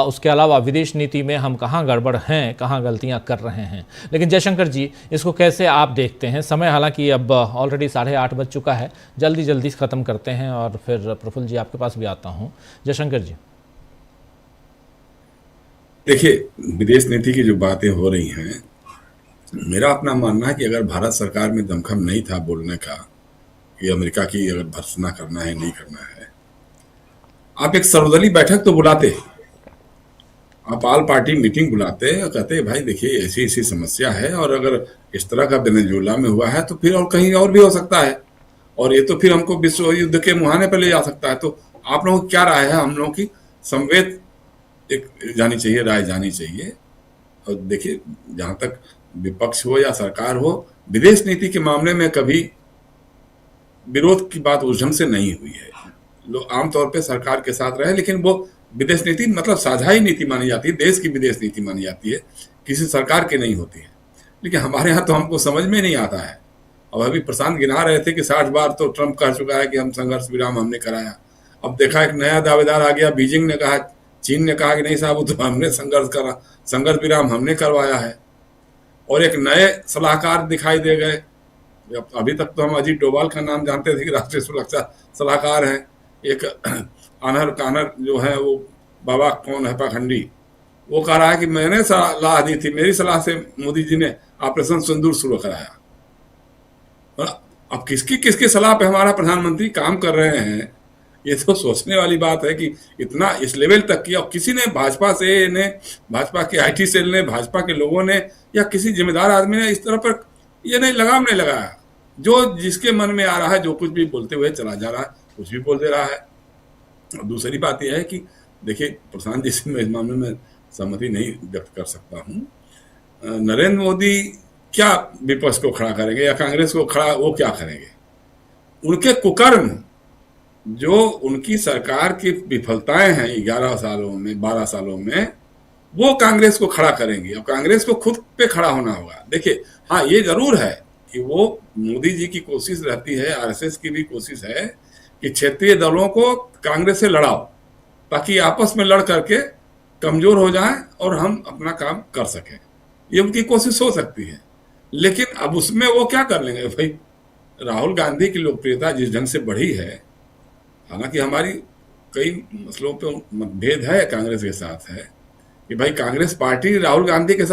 उसके अलावा विदेश नीति में हम कहां गड़बड़ हैं, कहां गलतियां कर रहे हैं। लेकिन जयशंकर जी, इसको कैसे आप देखते हैं? समय हालांकि अब ऑलरेडी 8:30 बज चुका है, जल्दी ख़त्म करते हैं और फिर प्रफुल्ल जी आपके पास भी आता हूँ। जयशंकर जी, देखिए, विदेश नीति की जो बातें हो रही हैं, मेरा अपना मानना है कि अगर भारत सरकार में दमखम नहीं था बोलने का कि अमेरिका की अगर भर्त्सना करना है, नहीं करना है, आप एक सर्वदलीय बैठक तो बुलाते, आप ऑल पार्टी मीटिंग बुलाते और कहते भाई देखिए ऐसी ऐसी समस्या है और अगर इस तरह का वेनेजुएला में हुआ है तो फिर और कहीं और भी हो सकता है और ये तो फिर हमको विश्व युद्ध के मुहाने पर ले जा सकता है। तो आप लोगों की क्या राय है? हम लोगों की संवेद एक जानी चाहिए, राय जानी चाहिए। और देखिए, जहां तक विपक्ष हो या सरकार हो, विदेश नीति के मामले में कभी विरोध की बात उस ढंग से नहीं हुई है। लोग आमतौर पे सरकार के साथ रहे, लेकिन वो विदेश नीति मतलब साझाई नीति मानी जाती है, देश की विदेश नीति मानी जाती है, किसी सरकार की नहीं होती है। लेकिन हमारे यहाँ तो हमको समझ में नहीं आता है। अब अभी प्रशांत गिना रहे थे कि 60 बार तो ट्रंप कह चुका है कि हम संघर्ष विराम हमने कराया। अब देखा एक नया दावेदार आ गया, बीजिंग ने कहा, चीन ने कहा कि नहीं साहब, वो तो हमने संघर्ष विराम हमने करवाया है। और एक नए सलाहकार दिखाई दे गए। अभी तक तो हम अजीत डोभाल का नाम जानते थे कि राष्ट्रीय सुरक्षा सलाहकार हैं। एक आनहर कानर जो है, वो बाबा कौन है पाखंडी, वो कह रहा है कि मैंने सलाह दी थी, मेरी सलाह से मोदी जी ने ऑपरेशन सिंदूर शुरू कराया। अब किसकी सलाह पे हमारा प्रधानमंत्री काम कर रहे हैं, ये तो सोचने वाली बात है कि इतना इस लेवल तक किया। और किसी ने भाजपा से ने, भाजपा के आईटी सेल ने, भाजपा के लोगों ने या किसी जिम्मेदार आदमी ने इस तरह पर ये नहीं लगाम नहीं लगाया। जो जिसके मन में आ रहा है, जो कुछ भी बोलते हुए चला जा रहा है, कुछ भी बोल दे रहा है। और दूसरी बात यह है कि देखिए, प्रशांत जी से मैं इस मामले में सहमति नहीं व्यक्त कर सकता हूँ। नरेंद्र मोदी क्या विपक्ष को खड़ा करेंगे या कांग्रेस को खड़ा, वो क्या करेंगे? उनके कुकर्म, जो उनकी सरकार की विफलताएं हैं 11 सालों में, 12 सालों में, वो कांग्रेस को खड़ा करेंगी। और कांग्रेस को खुद पे खड़ा होना होगा। देखिए, हाँ, ये जरूर है कि वो मोदी जी की कोशिश रहती है, आरएसएस की भी कोशिश है कि क्षेत्रीय दलों को कांग्रेस से लड़ाओ, ताकि आपस में लड़ करके कमजोर हो जाएं और हम अपना काम कर सकें। ये उनकी कोशिश हो सकती है। लेकिन अब उसमें वो क्या कर लेंगे भाई? राहुल गांधी की लोकप्रियता जिस ढंग से बढ़ी है, हालांकि हमारी कई मसलों पे मतभेद है कांग्रेस के साथ, है कि भाई कांग्रेस पार्टी राहुल गांधी के साथ